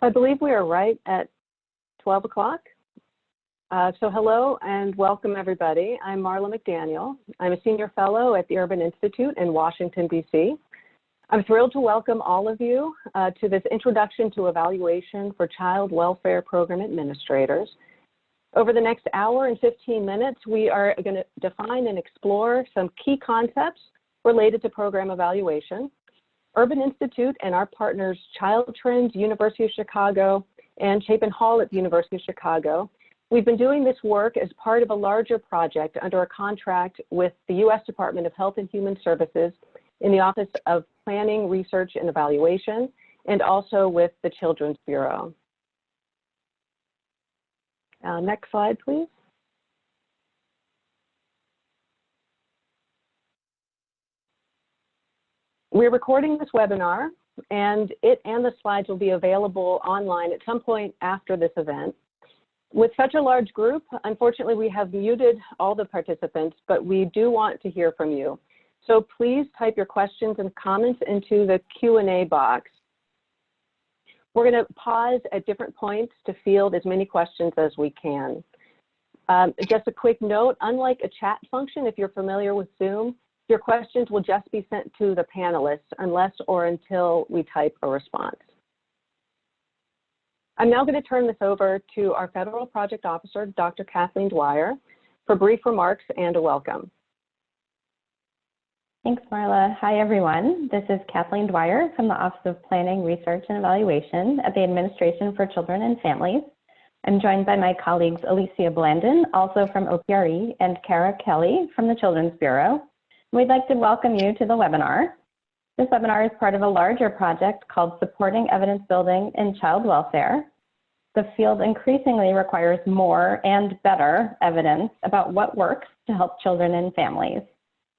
I believe we are right at 12 o'clock. So hello and welcome everybody. I'm Marla McDaniel. I'm a senior fellow at the Urban Institute in Washington, D.C. I'm thrilled to welcome all of you to this Introduction to Evaluation for Child Welfare Program Administrators. Over the next hour and 15 minutes, we are going to define and explore some key concepts related to program evaluation. Urban Institute and our partners Child Trends, University of Chicago, and Chapin Hall at the University of Chicago. We've been doing this work as part of a larger project under a contract with the U.S. Department of Health and Human Services in the Office of Planning, Research, and Evaluation, and also with the Children's Bureau. Next slide, please. We're recording this webinar, and it and the slides will be available online at some point after this event. With such a large group, unfortunately, we have muted all the participants, but we do want to hear from you. So please type your questions and comments into the Q&A box. We're going to pause at different points to field as many questions as we can. Just a quick note, unlike a chat function, if you're familiar with Zoom, your questions will just be sent to the panelists unless or until we type a response. I'm now going to turn this over to our Federal Project Officer, Dr. Kathleen Dwyer, for brief remarks and a welcome. Thanks, Marla. Hi, everyone. This is Kathleen Dwyer from the Office of Planning, Research, and Evaluation at the Administration for Children and Families. I'm joined by my colleagues Alicia Blandon, also from OPRE, and Kara Kelly from the Children's Bureau. We'd like to welcome you to the webinar. This webinar is part of a larger project called Supporting Evidence Building in Child Welfare. The field increasingly requires more and better evidence about what works to help children and families.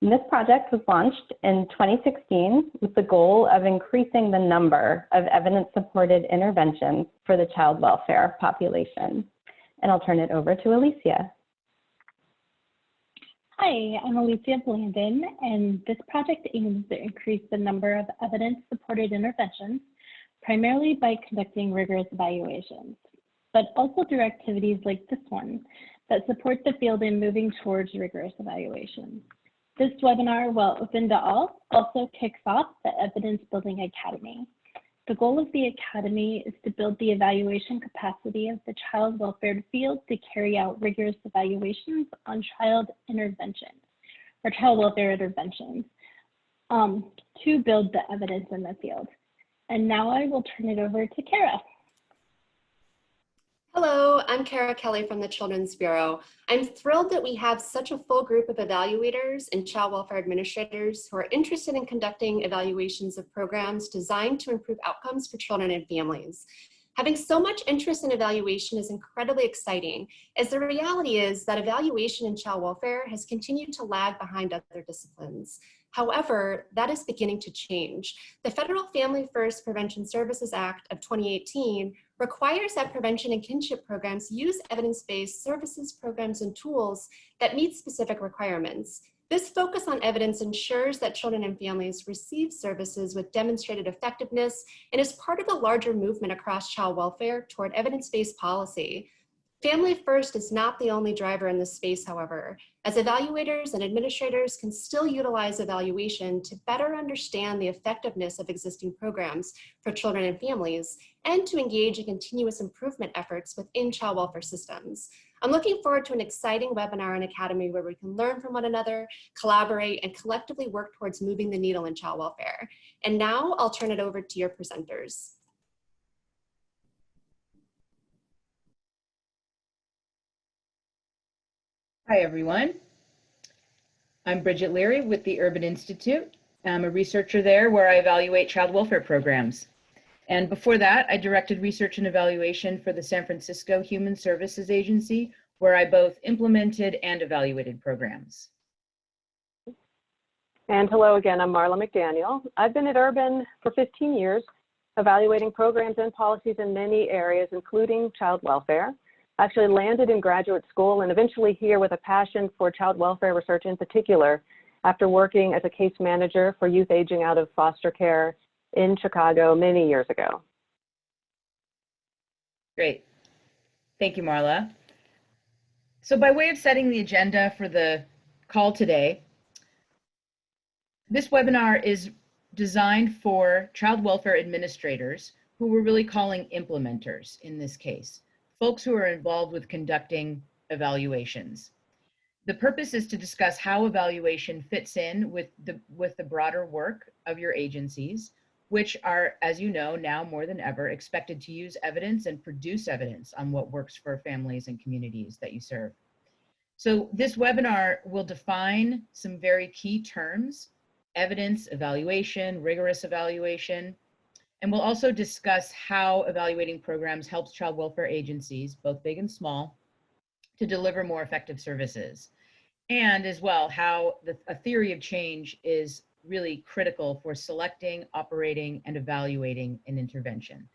And this project was launched in 2016 with the goal of increasing the number of evidence-supported interventions for the child welfare population. And I'll turn it over to Alicia. Hi, I'm Alicia Blandon, and this project aims to increase the number of evidence-supported interventions, primarily by conducting rigorous evaluations, but also through activities like this one that support the field in moving towards rigorous evaluation. This webinar, while open to all, also kicks off the Evidence Building Academy. The goal of the Academy is to build the evaluation capacity of the child welfare field to carry out rigorous evaluations on child interventions, or child welfare interventions, to build the evidence in the field. And now I will turn it over to Kara. Hello, I'm Kara Kelly from the Children's Bureau. I'm thrilled that we have such a full group of evaluators and child welfare administrators who are interested in conducting evaluations of programs designed to improve outcomes for children and families. Having so much interest in evaluation is incredibly exciting, as the reality is that evaluation in child welfare has continued to lag behind other disciplines. However, that is beginning to change. The Federal Family First Prevention Services Act of 2018 requires that prevention and kinship programs use evidence-based services, programs, and tools that meet specific requirements. This focus on evidence ensures that children and families receive services with demonstrated effectiveness and is part of the larger movement across child welfare toward evidence-based policy. Family First is not the only driver in this space, however, as evaluators and administrators can still utilize evaluation to better understand the effectiveness of existing programs for children and families and to engage in continuous improvement efforts within child welfare systems. I'm looking forward to an exciting webinar and academy where we can learn from one another, collaborate, and collectively work towards moving the needle in child welfare. And now I'll turn it over to your presenters. Hi, everyone. I'm Bridget Leary with the Urban Institute. I'm a researcher there where I evaluate child welfare programs. And before that, I directed research and evaluation for the San Francisco Human Services Agency, where I both implemented and evaluated programs. And hello again, I'm Marla McDaniel. I've been at Urban for 15 years, evaluating programs and policies in many areas, including child welfare. Actually landed in graduate school and eventually here with a passion for child welfare research in particular after working as a case manager for youth aging out of foster care in Chicago many years ago. Great. Thank you, Marla. So by way of setting the agenda for the call today, this webinar is designed for child welfare administrators who we're really calling implementers in this case, folks who are involved with conducting evaluations. The purpose is to discuss how evaluation fits in with the broader work of your agencies, which are, as you know, now more than ever expected to use evidence and produce evidence on what works for families and communities that you serve. So this webinar will define some very key terms: evidence, evaluation, rigorous evaluation, and we'll also discuss how evaluating programs helps child welfare agencies, both big and small, to deliver more effective services. And as well, how a theory of change is really critical for selecting, operating, and evaluating an intervention.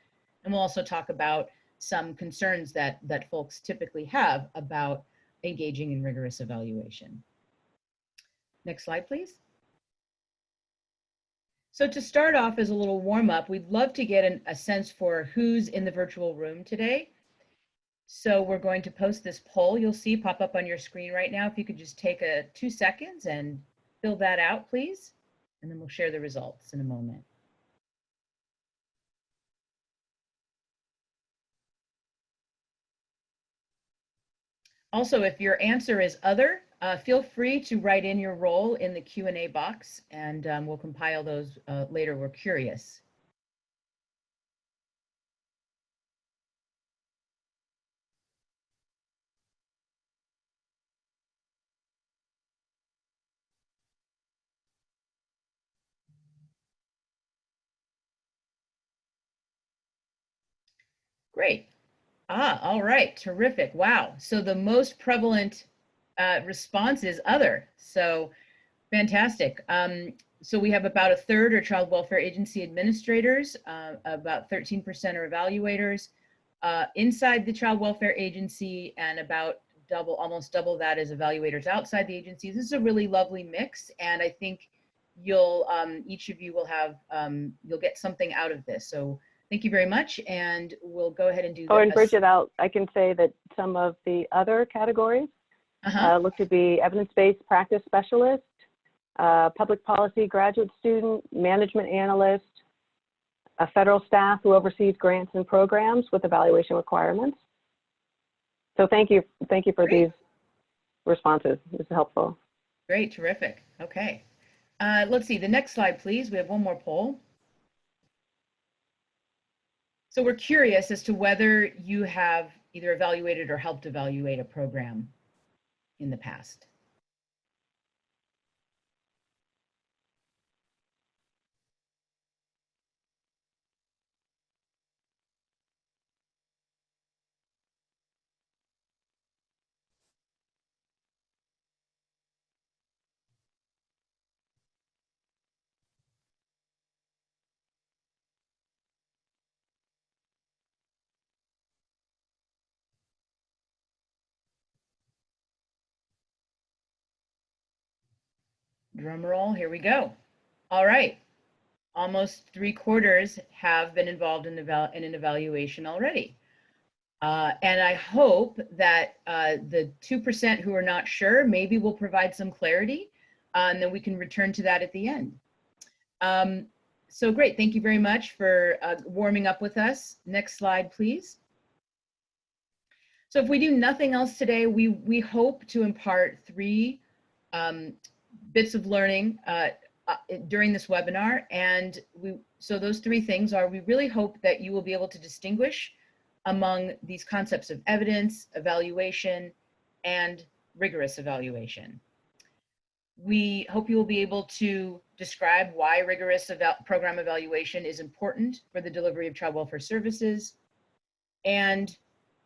And we'll also talk about some concerns that folks typically have about engaging in rigorous evaluation. Next slide, please. So to start off as a little warm up, we'd love to get a sense for who's in the virtual room today. So we're going to post this poll you'll see pop up on your screen right now. If you could just take 2 seconds and fill that out, please. And then we'll share the results in a moment. Also, if your answer is other, feel free to write in your role in the Q&A box, and we'll compile those later. We're curious. Great. All right, terrific. Wow. So the most prevalent response is other. So fantastic. So we have about 1/3 are child welfare agency administrators, about 13% are evaluators inside the child welfare agency, and about almost double that is evaluators outside the agencies. This is a really lovely mix, and I think you'll each of you will have you'll get something out of this. So thank you very much, and we'll go ahead and do that. Oh, and Bridget, I can say that some of the other categories look to be evidence-based practice specialist, public policy graduate student, management analyst, a federal staff who oversees grants and programs with evaluation requirements. So thank you for these responses. This is helpful. Great, terrific. Okay, let's see the next slide, please. We have one more poll. So we're curious as to whether you have either evaluated or helped evaluate a program in the past. Drum roll, here we go. All right, almost 3/4 have been involved in an evaluation already. And I hope that the 2% who are not sure, maybe we'll provide some clarity, and then we can return to that at the end. So great, thank you very much for warming up with us. Next slide, please. So if we do nothing else today, we hope to impart 3 bits of learning during this webinar. And so those 3 things are, we really hope that you will be able to distinguish among these concepts of evidence, evaluation, and rigorous evaluation. We hope you will be able to describe why rigorous program evaluation is important for the delivery of child welfare services. And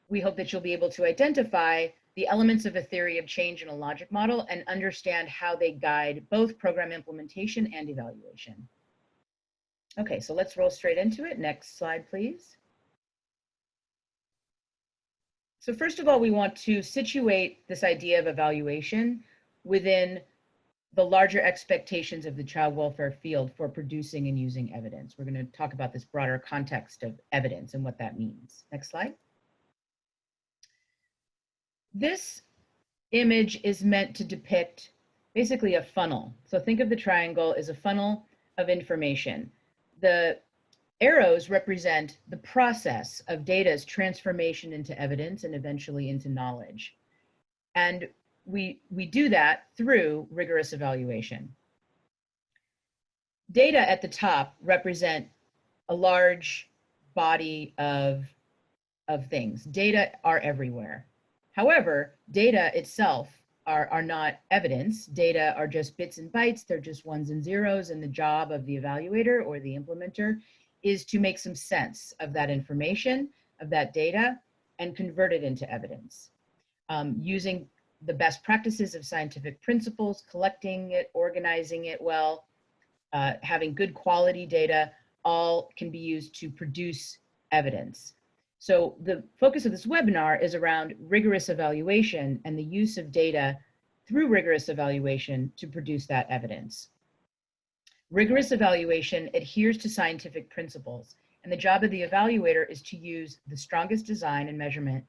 we hope that you'll be able to identify the elements of a theory of change in a logic model and understand how they guide both program implementation and evaluation. Okay, so let's roll straight into it. Next slide, please. So first of all, we want to situate this idea of evaluation within the larger expectations of the child welfare field for producing and using evidence. We're going to talk about this broader context of evidence and what that means. Next slide. This image is meant to depict basically a funnel. So think of the triangle as a funnel of information. The arrows represent the process of data's transformation into evidence and eventually into knowledge. And we do that through rigorous evaluation. Data at the top represent a large body of things. Data are everywhere. However, data itself are not evidence. Data are just bits and bytes. They're just ones and zeros. And the job of the evaluator or the implementer is to make some sense of that information, of that data, and convert it into evidence. Using the best practices of scientific principles, collecting it, organizing it well, having good quality data, all can be used to produce evidence. So the focus of this webinar is around rigorous evaluation and the use of data through rigorous evaluation to produce that evidence. Rigorous evaluation adheres to scientific principles, and the job of the evaluator is to use the strongest design and measurement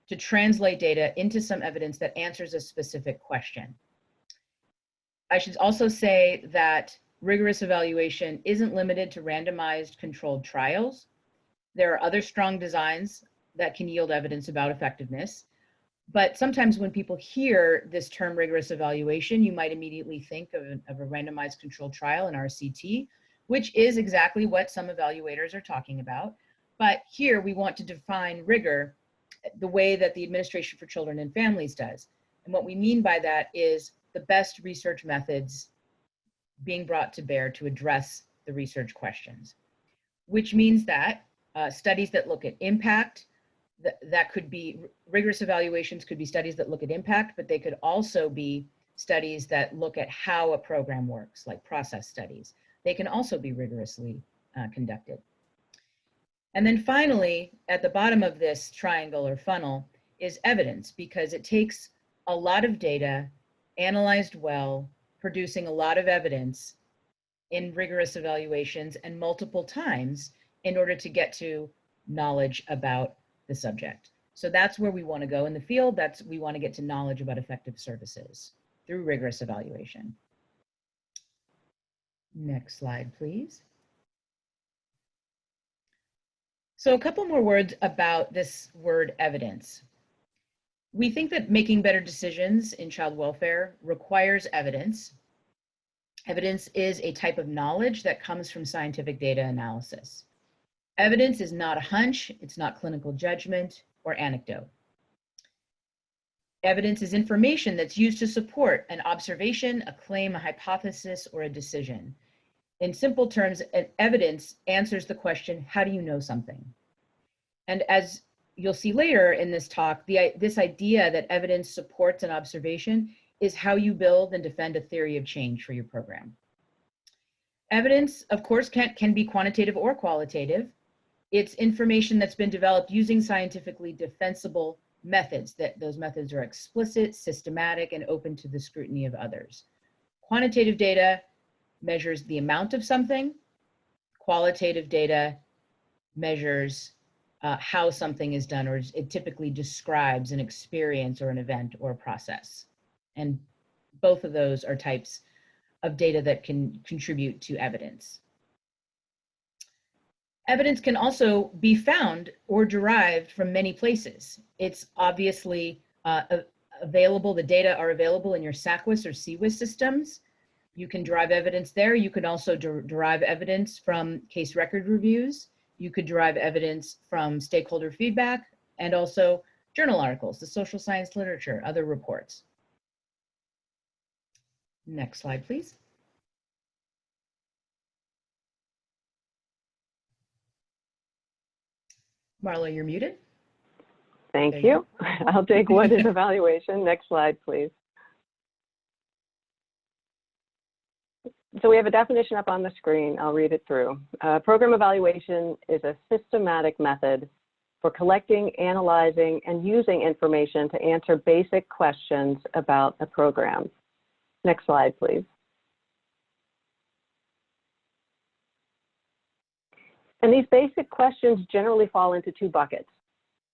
to translate data into some evidence that answers a specific question. I should also say that rigorous evaluation isn't limited to randomized controlled trials. There are other strong designs that can yield evidence about effectiveness, but sometimes when people hear this term rigorous evaluation, you might immediately think of a randomized controlled trial, an RCT, which is exactly what some evaluators are talking about. But here we want to define rigor the way that the Administration for Children and Families does. And what we mean by that is the best research methods being brought to bear to address the research questions, which means that studies that look at impact, that could be, rigorous evaluations could be studies that look at impact, but they could also be studies that look at how a program works, like process studies. They can also be rigorously conducted. And then finally, at the bottom of this triangle or funnel is evidence, because it takes a lot of data, analyzed well, producing a lot of evidence in rigorous evaluations and multiple times in order to get to knowledge about the subject. So that's where we want to go in the field. We want to get to knowledge about effective services through rigorous evaluation. Next slide, please. So a couple more words about this word evidence. We think that making better decisions in child welfare requires evidence. Evidence is a type of knowledge that comes from scientific data analysis. Evidence is not a hunch, it's not clinical judgment or anecdote. Evidence is information that's used to support an observation, a claim, a hypothesis, or a decision. In simple terms, evidence answers the question, how do you know something? And as you'll see later in this talk, this idea that evidence supports an observation is how you build and defend a theory of change for your program. Evidence, of course, can be quantitative or qualitative. It's information that's been developed using scientifically defensible methods, that those methods are explicit, systematic, and open to the scrutiny of others. Quantitative data measures the amount of something. Qualitative data measures how something is done, or it typically describes an experience or an event or a process. And both of those are types of data that can contribute to evidence. Evidence can also be found or derived from many places. It's obviously available, the data are available in your SACWIS or CWIS systems. You can derive evidence there. You can also derive evidence from case record reviews. You could derive evidence from stakeholder feedback and also journal articles, the social science literature, other reports. Next slide, please. Marla, you're muted. Thank you. I'll take what is evaluation. Next slide, please. So we have a definition up on the screen. I'll read it through. Program evaluation is a systematic method for collecting, analyzing, and using information to answer basic questions about a program. Next slide, please. And these basic questions generally fall into two buckets: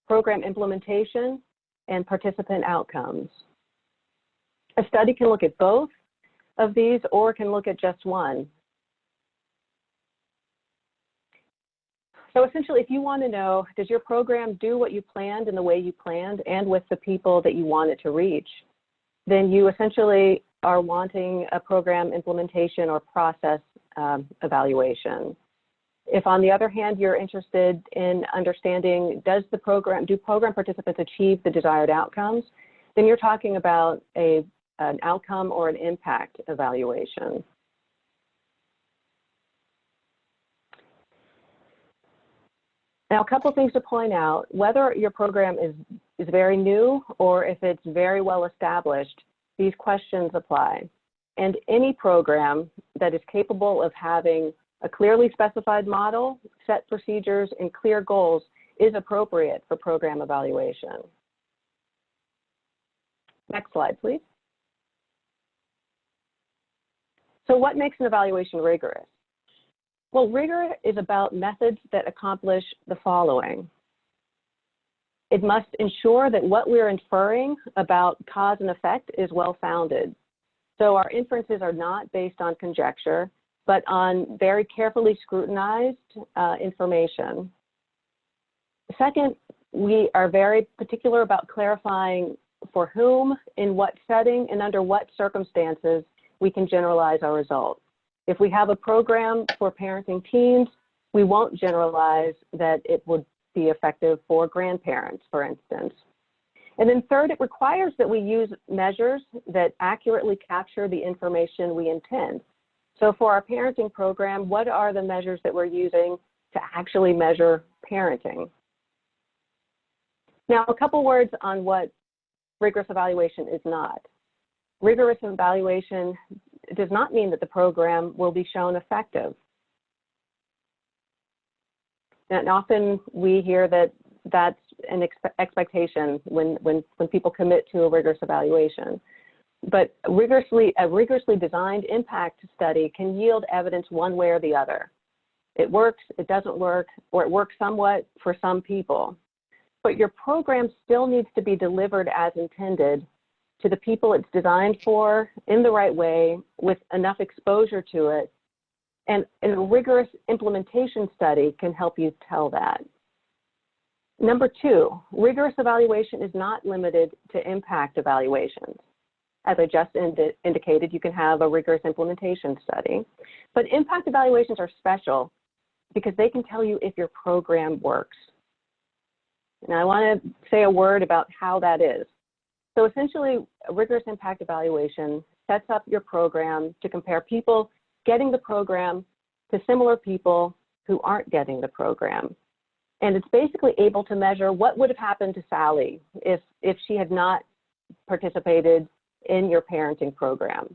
program implementation and participant outcomes. A study can look at both of these or can look at just one. So essentially, if you want to know, does your program do what you planned in the way you planned and with the people that you want it to reach, then you essentially are wanting a program implementation or process evaluation. If on the other hand, you're interested in understanding, do program participants achieve the desired outcomes, then you're talking about an outcome or an impact evaluation. Now, a couple things to point out: whether your program is very new or if it's very well established, these questions apply. And any program that is capable of having a clearly specified model, set procedures, and clear goals is appropriate for program evaluation. Next slide, please. So what makes an evaluation rigorous? Well, rigor is about methods that accomplish the following. It must ensure that what we're inferring about cause and effect is well-founded. So our inferences are not based on conjecture, but on very carefully scrutinized information. Second, we are very particular about clarifying for whom, in what setting, and under what circumstances we can generalize our results. If we have a program for parenting teens, we won't generalize that it would be effective for grandparents, for instance. And then third, it requires that we use measures that accurately capture the information we intend. So for our parenting program, what are the measures that we're using to actually measure parenting? Now, a couple words on what rigorous evaluation is not. Rigorous evaluation does not mean that the program will be shown effective. And often we hear that that's an expectation when people commit to a rigorous evaluation. But a rigorously designed impact study can yield evidence one way or the other. It works, it doesn't work, or it works somewhat for some people. But your program still needs to be delivered as intended to the people it's designed for in the right way with enough exposure to it. And a rigorous implementation study can help you tell that. Number two, rigorous evaluation is not limited to impact evaluations. As I just indicated, you can have a rigorous implementation study, but impact evaluations are special because they can tell you if your program works. And I want to say a word about how that is. So essentially, a rigorous impact evaluation sets up your program to compare people getting the program to similar people who aren't getting the program. And it's basically able to measure what would have happened to Sally if she had not participated in your parenting program.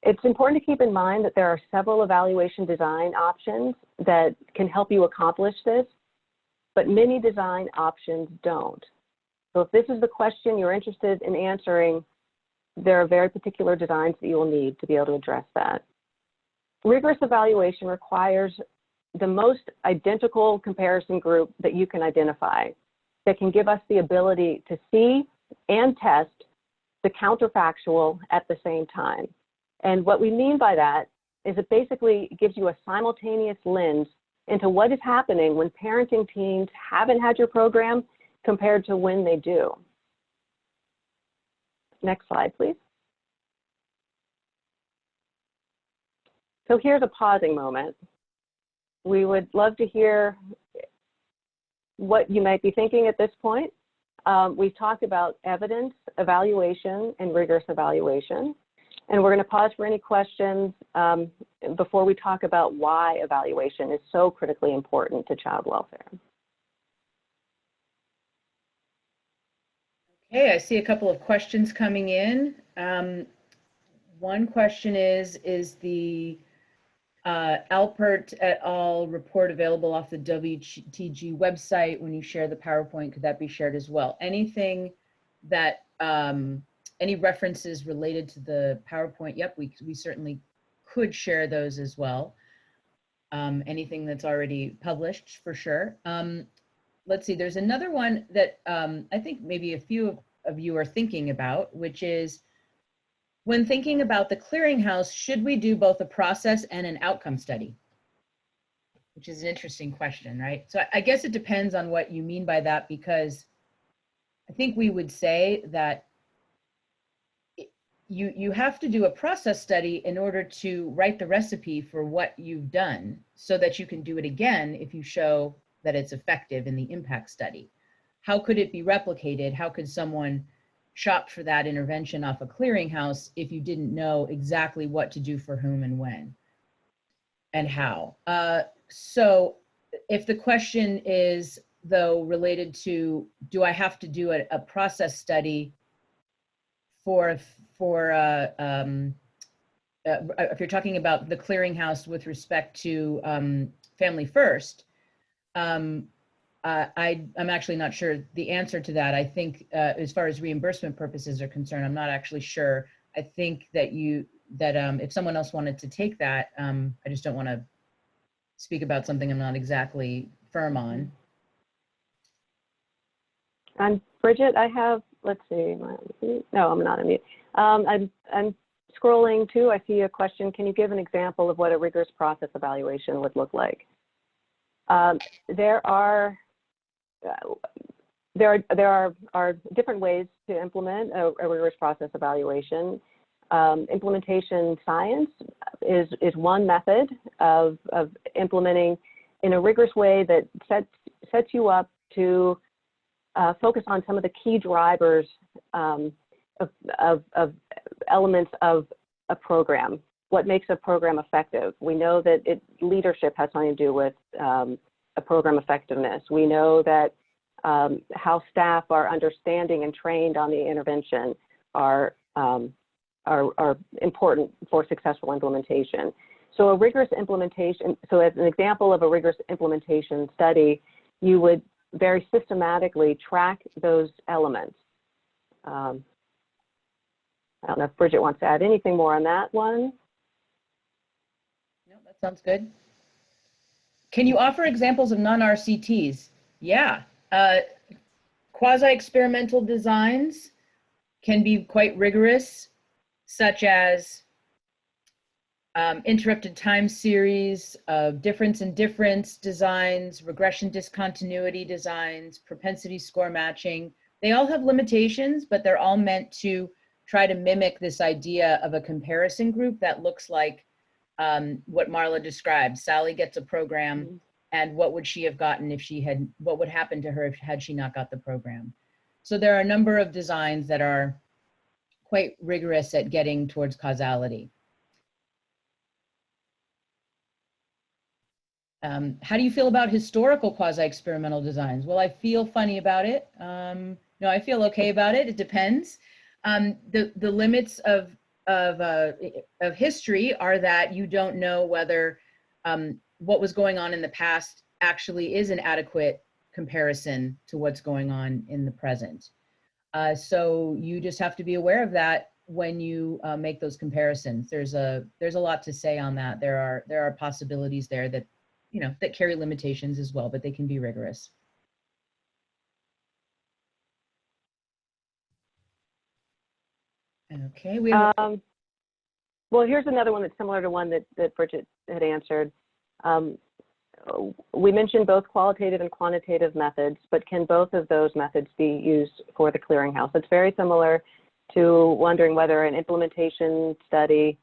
It's important to keep in mind that there are several evaluation design options that can help you accomplish this, but many design options don't. So if this is the question you're interested in answering, there are very particular designs that you will need to be able to address that. Rigorous evaluation requires the most identical comparison group that you can identify that can give us the ability to see and test the counterfactual at the same time. And what we mean by that is it basically gives you a simultaneous lens into what is happening when parenting teams haven't had your program compared to when they do. Next slide, please. So here's a pausing moment. We would love to hear what you might be thinking at this point. We've talked about evidence, evaluation, and rigorous evaluation. And we're going to pause for any questions before we talk about why evaluation is so critically important to child welfare. Okay, I see a couple of questions coming in. One question is the Alpert et al. Report available off the WTG website? When you share the PowerPoint, could that be shared as well? Anything that, any references related to the PowerPoint, yep, we certainly could share those as well. Anything that's already published, for sure. let's see, there's another one that I think maybe a few of you are thinking about, which is when thinking about the clearinghouse, should we do both a process and an outcome study? Which is an interesting question, right? So I guess it depends on what you mean by that, because I think we would say that you have to do a process study in order to write the recipe for what you've done so that you can do it again if you show that it's effective in the impact study. How could it be replicated? How could someone shop for that intervention off a clearinghouse if you didn't know exactly what to do for whom and when and how? So if the question is, though, related to, do I have to do a process study if you're talking about the clearinghouse with respect to Family First, I'm actually not sure the answer to that. I think as far as reimbursement purposes are concerned, I'm not actually sure. I think that if someone else wanted to take that, I just don't want to speak about something I'm not exactly firm on. And Bridget, I have, let's see, no, I'm not on mute. I'm scrolling too. I see a question. Can you give an example of what a rigorous process evaluation would look like? There are different ways to implement a rigorous process evaluation. Implementation science is one method of implementing in a rigorous way that sets you up to focus on some of the key drivers of elements of a program. What makes a program effective? We know that leadership has something to do with a program effectiveness. We know that how staff are understanding and trained on the intervention are important for successful implementation. So a rigorous implementation, so as an example of a rigorous implementation study, you would very systematically track those elements. I don't know if Bridget wants to add anything more on that one. No, that sounds good. Can you offer examples of non-RCTs? Yeah. Quasi-experimental designs can be quite rigorous, such as interrupted time series, difference in difference designs, regression discontinuity designs, propensity score matching. They all have limitations, but they're all meant to try to mimic this idea of a comparison group that looks like what Marla described. Sally gets a program, and what would she have gotten if what would happen to her had she not got the program? So there are a number of designs that are quite rigorous at getting towards causality. How do you feel about historical quasi-experimental designs? Well, I feel funny about it. No, I feel okay about it. It depends. The limits of history are that you don't know whether what was going on in the past actually is an adequate comparison to what's going on in the present. So you just have to be aware of that when you make those comparisons. There's a lot to say on that. There are possibilities there that that carry limitations as well, but they can be rigorous. Okay, we have well, here's another one that's similar to one that Bridget had answered. We mentioned both qualitative and quantitative methods, but can both of those methods be used for the clearinghouse? It's very similar to wondering whether an implementation study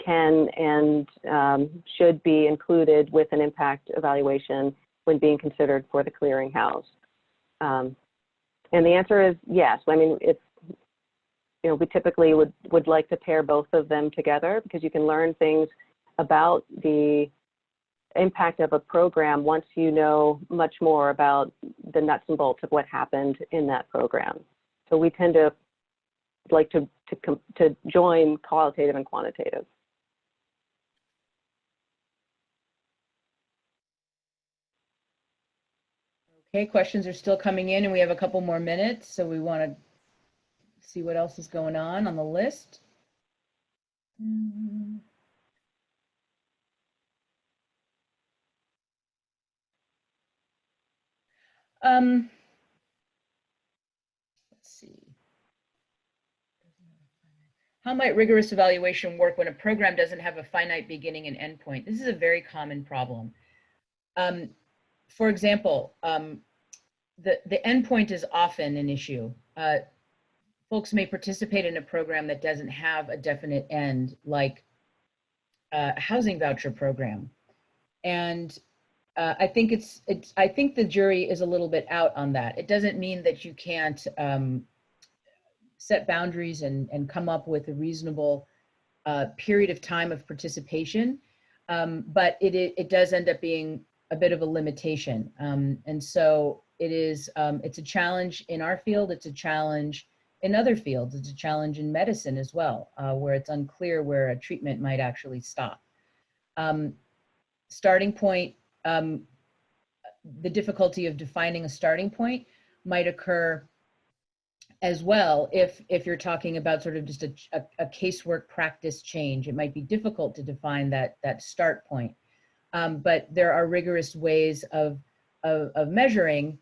can and should be included with an impact evaluation when being considered for the clearinghouse. And the answer is yes. I mean, it's, we typically would like to pair both of them together because you can learn things about the impact of a program once you know much more about the nuts and bolts of what happened in that program. So we tend to like to join qualitative and quantitative. Okay, questions are still coming in and we have a couple more minutes, so we want to see what else is going on the list. Let's see. How might rigorous evaluation work when a program doesn't have a finite beginning and end point? This is a very common problem. For example, the endpoint is often an issue. Folks may participate in a program that doesn't have a definite end, like a housing voucher program. And I think I think the jury is a little bit out on that. It doesn't mean that you can't set boundaries and come up with a reasonable period of time of participation, but it does end up being a bit of a limitation. And so it's a challenge in our field, it's a challenge in other fields, it's a challenge in medicine as well, where it's unclear where a treatment might actually stop. Starting point, the difficulty of defining a starting point might occur as well if you're talking about sort of just a casework practice change. It might be difficult to define that start point. But there are rigorous ways of measuring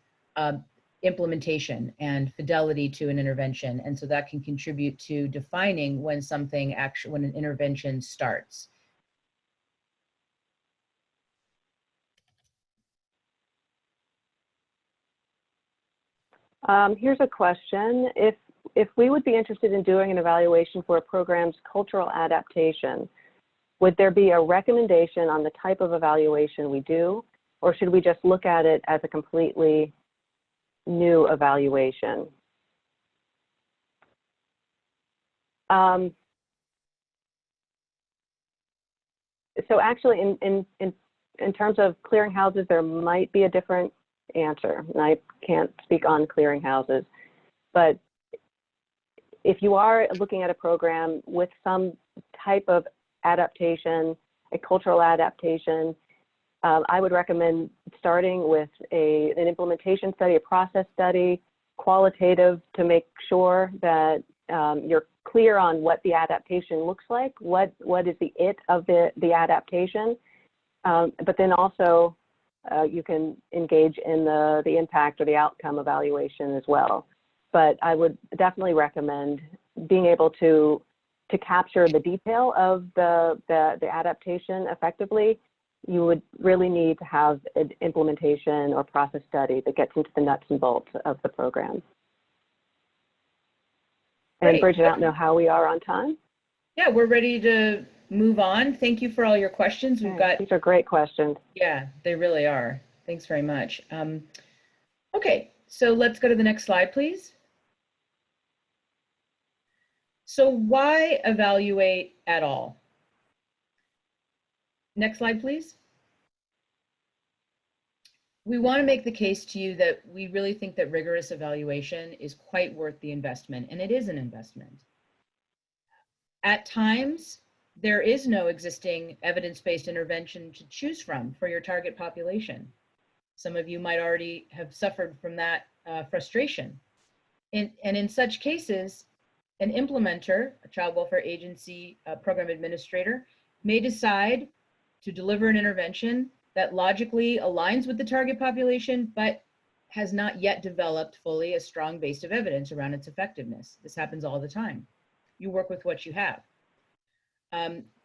implementation and fidelity to an intervention. And so that can contribute to defining when when an intervention starts. Here's a question. If we would be interested in doing an evaluation for a program's cultural adaptation, would there be a recommendation on the type of evaluation we do, or should we just look at it as a completely new evaluation? So actually, in terms of clearinghouses, there might be a different answer, and I can't speak on clearinghouses, but if you are looking at a program with some type of adaptation, a cultural adaptation, I would recommend starting with an implementation study, a process study, qualitative, to make sure that you're clear on what the adaptation looks like, what is the it of the adaptation, but then also you can engage in the impact or the outcome evaluation as well. But I would definitely recommend being able to capture the detail of the adaptation effectively. You would really need to have an implementation or process study that gets into the nuts and bolts of the program. And Bridget, I don't know how we are on time. Yeah, we're ready to move on. Thank you for all your questions. These are great questions. Yeah, they really are. Thanks very much. Okay, so let's go to the next slide, please. So why evaluate at all? Next slide, please. We want to make the case to you that we really think that rigorous evaluation is quite worth the investment, and it is an investment. At times, there is no existing evidence-based intervention to choose from for your target population. Some of you might already have suffered from that frustration. And in such cases, an implementer, a child welfare agency program administrator, may decide to deliver an intervention that logically aligns with the target population, but has not yet developed fully a strong base of evidence around its effectiveness. This happens all the time. You work with what you have.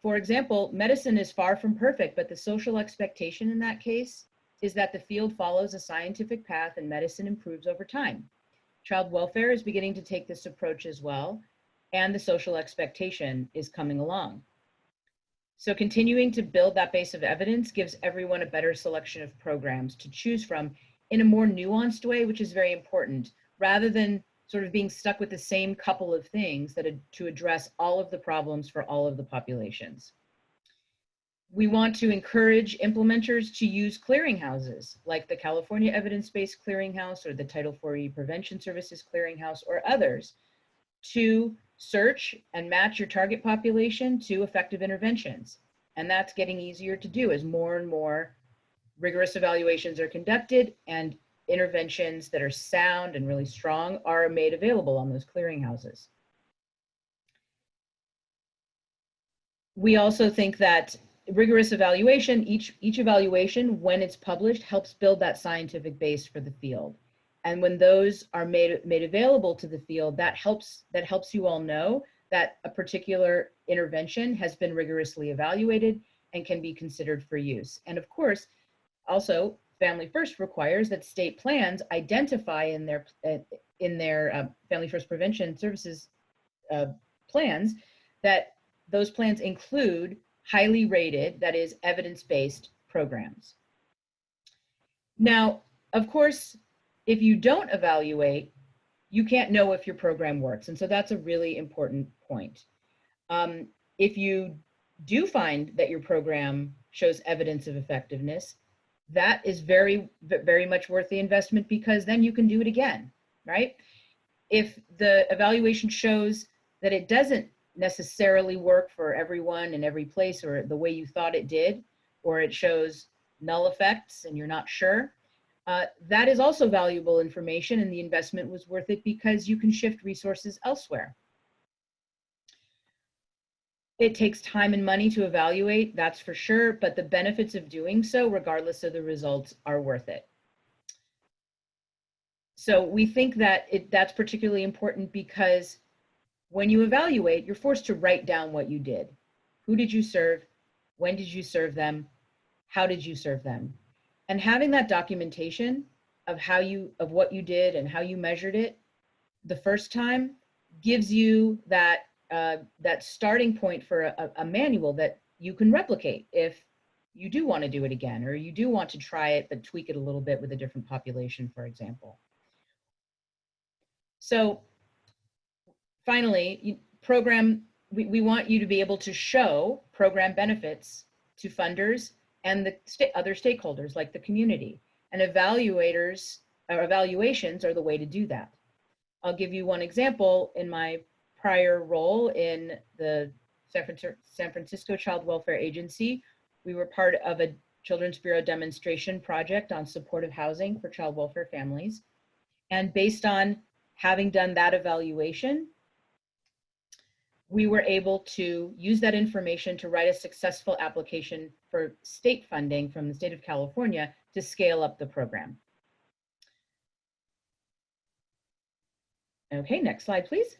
For example, medicine is far from perfect, but the social expectation in that case is that the field follows a scientific path and medicine improves over time. Child welfare is beginning to take this approach as well, and the social expectation is coming along. So continuing to build that base of evidence gives everyone a better selection of programs to choose from in a more nuanced way, which is very important, rather than sort of being stuck with the same couple of things to address all of the problems for all of the populations. We want to encourage implementers to use clearinghouses like the California Evidence-Based Clearinghouse or the Title IV Prevention Services Clearinghouse or others to search and match your target population to effective interventions. And that's getting easier to do as more and more rigorous evaluations are conducted and interventions that are sound and really strong are made available on those clearinghouses. We also think that rigorous evaluation, each evaluation when it's published helps build that scientific base for the field. And when those are made available to the field, that helps you all know that a particular intervention has been rigorously evaluated and can be considered for use. And of course, also, Family First requires that state plans identify in their Family First Prevention Services plans that those plans include highly rated, that is, evidence-based programs. Now, of course, if you don't evaluate, you can't know if your program works. And so that's a really important point. If you do find that your program shows evidence of effectiveness, that is very, very much worth the investment, because then you can do it again, right? If the evaluation shows that it doesn't necessarily work for everyone in every place or the way you thought it did, or it shows null effects and you're not sure, that is also valuable information, and the investment was worth it because you can shift resources elsewhere. It takes time and money to evaluate, that's for sure, but the benefits of doing so, regardless of the results, are worth it. So we think that that's particularly important because when you evaluate, you're forced to write down what you did. Who did you serve? When did you serve them? How did you serve them? And having that documentation of what you did and how you measured it the first time gives you that starting point for a manual that you can replicate if you do want to do it again, or you do want to try it but tweak it a little bit with a different population, for example. So finally, we want you to be able to show program benefits to funders and the other stakeholders like the community, and evaluations are the way to do that. I'll give you one example. In my prior role in the San Francisco Child Welfare Agency, we were part of a Children's Bureau demonstration project on supportive housing for child welfare families. And based on having done that evaluation, we were able to use that information to write a successful application for state funding from the state of California to scale up the program. Okay, next slide, please.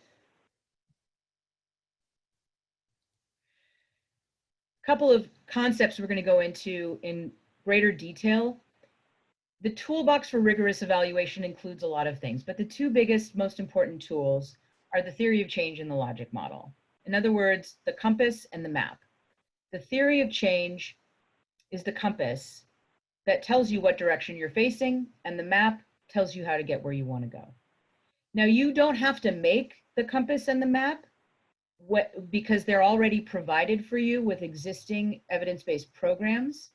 A couple of concepts we're going to go into in greater detail. The toolbox for rigorous evaluation includes a lot of things, but the two biggest, most important tools are the theory of change and the logic model. In other words, the compass and the map. The theory of change is the compass that tells you what direction you're facing, and the map tells you how to get where you want to go. Now, you don't have to make the compass and the map because they're already provided for you with existing evidence-based programs.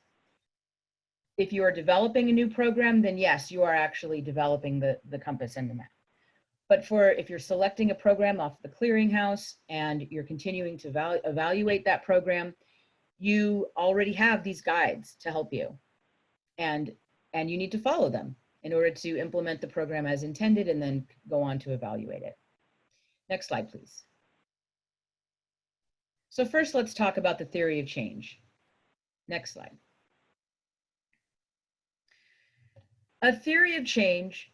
If you are developing a new program, then yes, you are actually developing the compass and the map. But if you're selecting a program off the clearinghouse and you're continuing to evaluate that program, you already have these guides to help you. And you need to follow them in order to implement the program as intended and then go on to evaluate it. Next slide, please. So first, let's talk about the theory of change. Next slide. A theory of change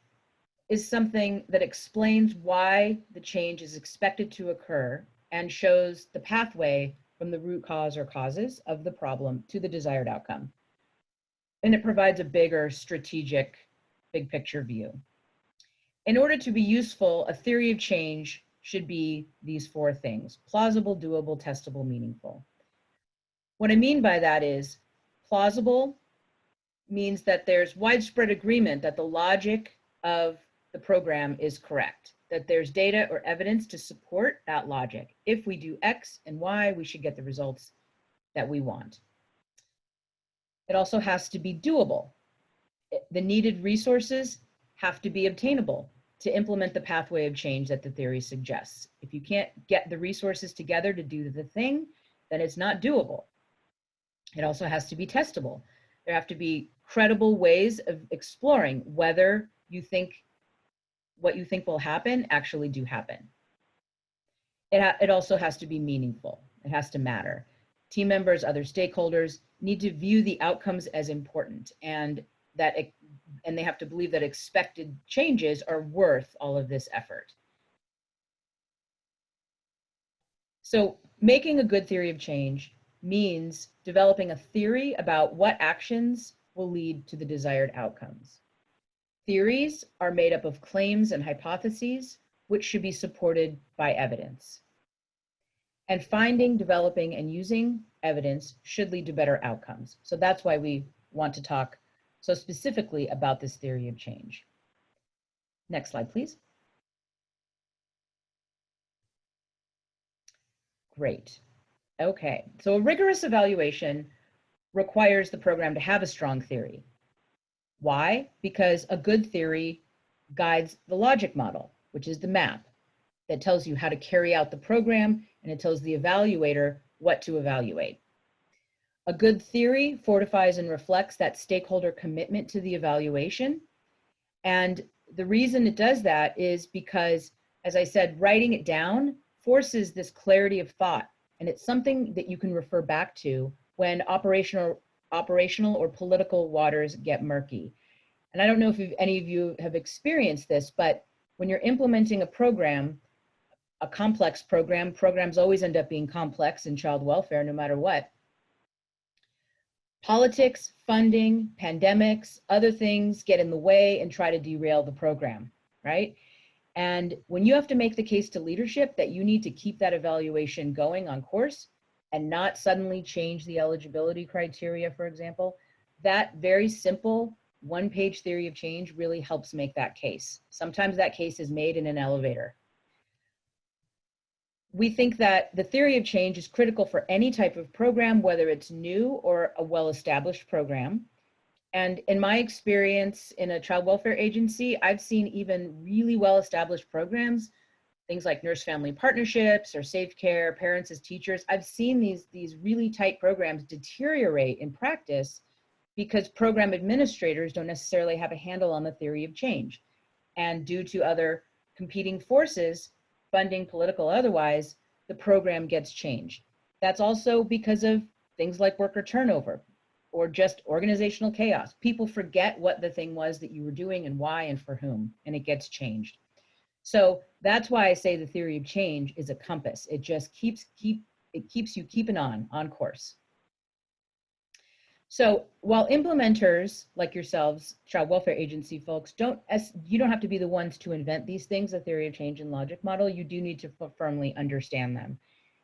is something that explains why the change is expected to occur and shows the pathway from the root cause or causes of the problem to the desired outcome. And it provides a bigger strategic, big picture view. In order to be useful, a theory of change should be these four things: plausible, doable, testable, meaningful. What I mean by that is plausible means that there's widespread agreement that the logic of the program is correct, that there's data or evidence to support that logic. If we do X and Y, we should get the results that we want. It also has to be doable. The needed resources have to be obtainable to implement the pathway of change that the theory suggests. If you can't get the resources together to do the thing, then it's not doable. It also has to be testable. There have to be credible ways of exploring whether what you think will happen actually do happen. It also has to be meaningful. It has to matter. Team members, other stakeholders need to view the outcomes as important, and that and they have to believe that expected changes are worth all of this effort. So making a good theory of change means developing a theory about what actions will lead to the desired outcomes. Theories are made up of claims and hypotheses, which should be supported by evidence. And finding, developing, and using evidence should lead to better outcomes. So that's why we want to talk so specifically about this theory of change. Next slide, please. Great. Okay, so a rigorous evaluation requires the program to have a strong theory. Why? Because a good theory guides the logic model, which is the map that tells you how to carry out the program, and it tells the evaluator what to evaluate. A good theory fortifies and reflects that stakeholder commitment to the evaluation. And the reason it does that is because, as I said, writing it down forces this clarity of thought, and it's something that you can refer back to when operational or political waters get murky. And I don't know if any of you have experienced this, but when you're implementing a program, a complex program, programs always end up being complex in child welfare no matter what. Politics, funding, pandemics, other things get in the way and try to derail the program, right? And when you have to make the case to leadership that you need to keep that evaluation going on course and not suddenly change the eligibility criteria, for example, that very simple one-page theory of change really helps make that case. Sometimes that case is made in an elevator. We think that the theory of change is critical for any type of program, whether it's new or a well-established program. And in my experience in a child welfare agency, I've seen even really well-established programs, things like nurse-family partnerships or safe care, parents as teachers. I've seen these really tight programs deteriorate in practice because program administrators don't necessarily have a handle on the theory of change. And due to other competing forces, funding, political, otherwise, the program gets changed. That's also because of things like worker turnover or just organizational chaos. People forget what the thing was that you were doing and why and for whom, and it gets changed. So that's why I say the theory of change is a compass. It just keeps you keeping on course. So while implementers like yourselves, child welfare agency folks, you don't have to be the ones to invent these things, the theory of change and logic model. You do need to firmly understand them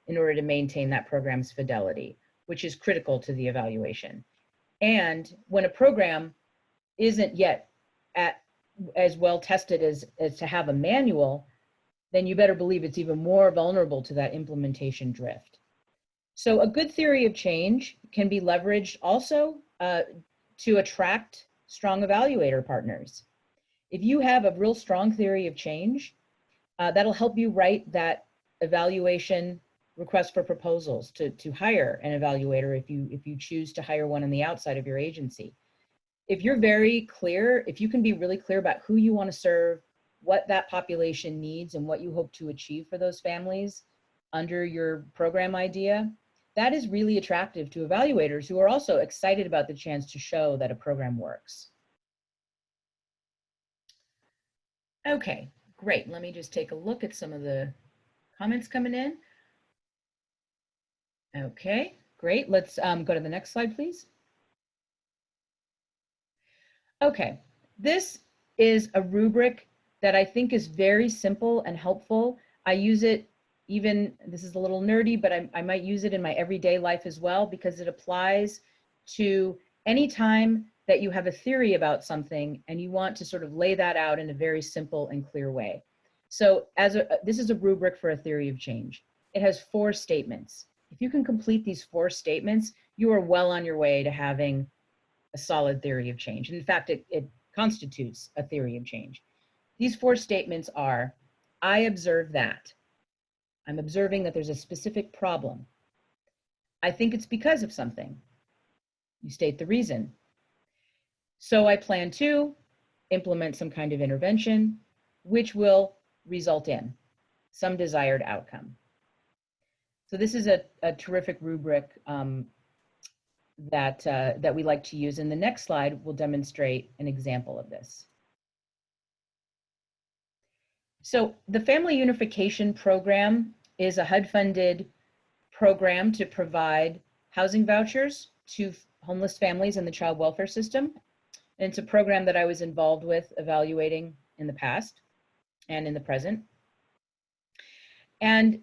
in order to maintain that program's fidelity, which is critical to the evaluation. And when a program isn't yet as well tested as to have a manual, then you better believe it's even more vulnerable to that implementation drift. So a good theory of change can be leveraged also to attract strong evaluator partners. If you have a real strong theory of change, that'll help you write that evaluation request for proposals to hire an evaluator if you choose to hire one on the outside of your agency. If you're very clear, if you can be really clear about who you want to serve, what that population needs, and what you hope to achieve for those families under your program idea, that is really attractive to evaluators who are also excited about the chance to show that a program works. Okay, great. Let me just take a look at some of the comments coming in. Okay, great. Let's go to the next slide, please. Okay, this is a rubric that I think is very simple and helpful. I use it this is a little nerdy, but I might use it in my everyday life as well because it applies to any time that you have a theory about something and you want to sort of lay that out in a very simple and clear way. So this is a rubric for a theory of change. It has 4 statements. If you can complete these 4 statements, you are well on your way to having a solid theory of change. In fact, it constitutes a theory of change. These 4 statements are, I observe that. I'm observing that there's a specific problem. I think it's because of something. You state the reason. So I plan to implement some kind of intervention, which will result in some desired outcome. So this is a terrific rubric that we like to use. And the next slide will demonstrate an example of this. So the Family Unification Program is a HUD-funded program to provide housing vouchers to homeless families in the child welfare system. And it's a program that I was involved with evaluating in the past and in the present. And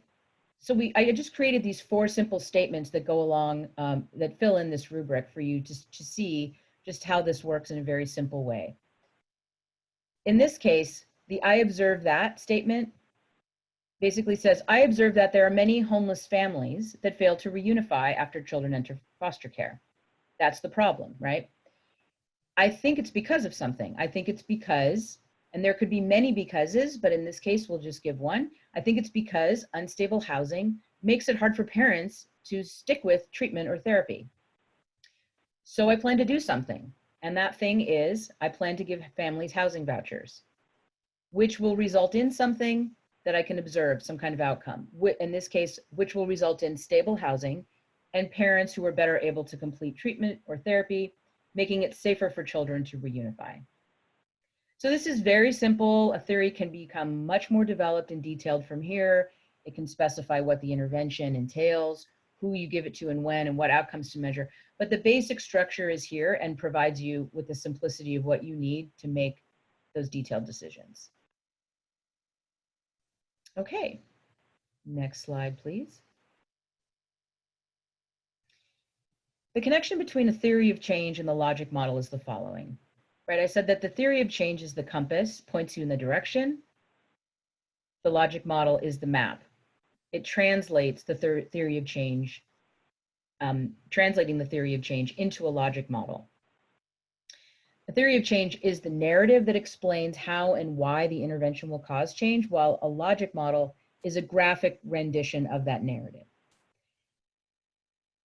so I just created these 4 simple statements that go along, that fill in this rubric for you to see just how this works in a very simple way. In this case, the I observe that statement basically says, I observe that there are many homeless families that fail to reunify after children enter foster care. That's the problem, right? I think it's because of something. I think it's because, and there could be many becauses, but in this case, we'll just give one. I think it's because unstable housing makes it hard for parents to stick with treatment or therapy. So I plan to do something. And that thing is, I plan to give families housing vouchers, which will result in something that I can observe, some kind of outcome. In this case, which will result in stable housing and parents who are better able to complete treatment or therapy, making it safer for children to reunify. So this is very simple. A theory can become much more developed and detailed from here. It can specify what the intervention entails, who you give it to and when, and what outcomes to measure. But the basic structure is here and provides you with the simplicity of what you need to make those detailed decisions. Okay, next slide, please. The connection between a theory of change and the logic model is the following, right? I said that the theory of change is the compass, points you in the direction. The logic model is the map. It translates the theory of change, translating the theory of change into a logic model. The theory of change is the narrative that explains how and why the intervention will cause change, while a logic model is a graphic rendition of that narrative.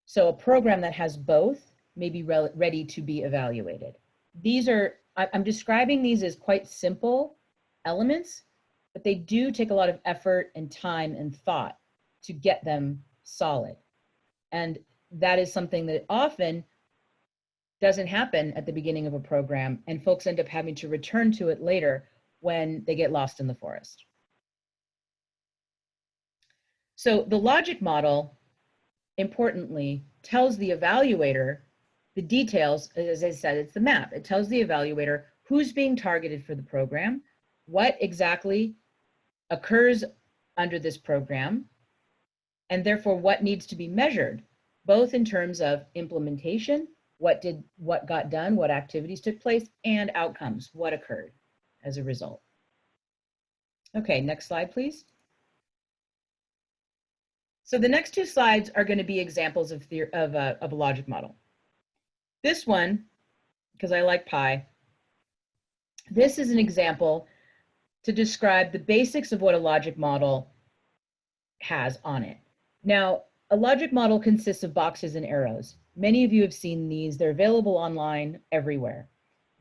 So a program that has both may be ready to be evaluated. I'm describing these as quite simple elements, but they do take a lot of effort and time and thought to get them solid. And that is something that often doesn't happen at the beginning of a program, and folks end up having to return to it later when they get lost in the forest. So the logic model, importantly, tells the evaluator the details. As I said, it's the map. It tells the evaluator who's being targeted for the program, what exactly occurs under this program, and therefore what needs to be measured, both in terms of implementation, what got done, what activities took place, and outcomes, what occurred as a result. Okay, next slide, please. So the next 2 slides are going to be examples of a logic model. This one, because I like pie, this is an example to describe the basics of what a logic model has on it. Now, a logic model consists of boxes and arrows. Many of you have seen these. They're available online everywhere.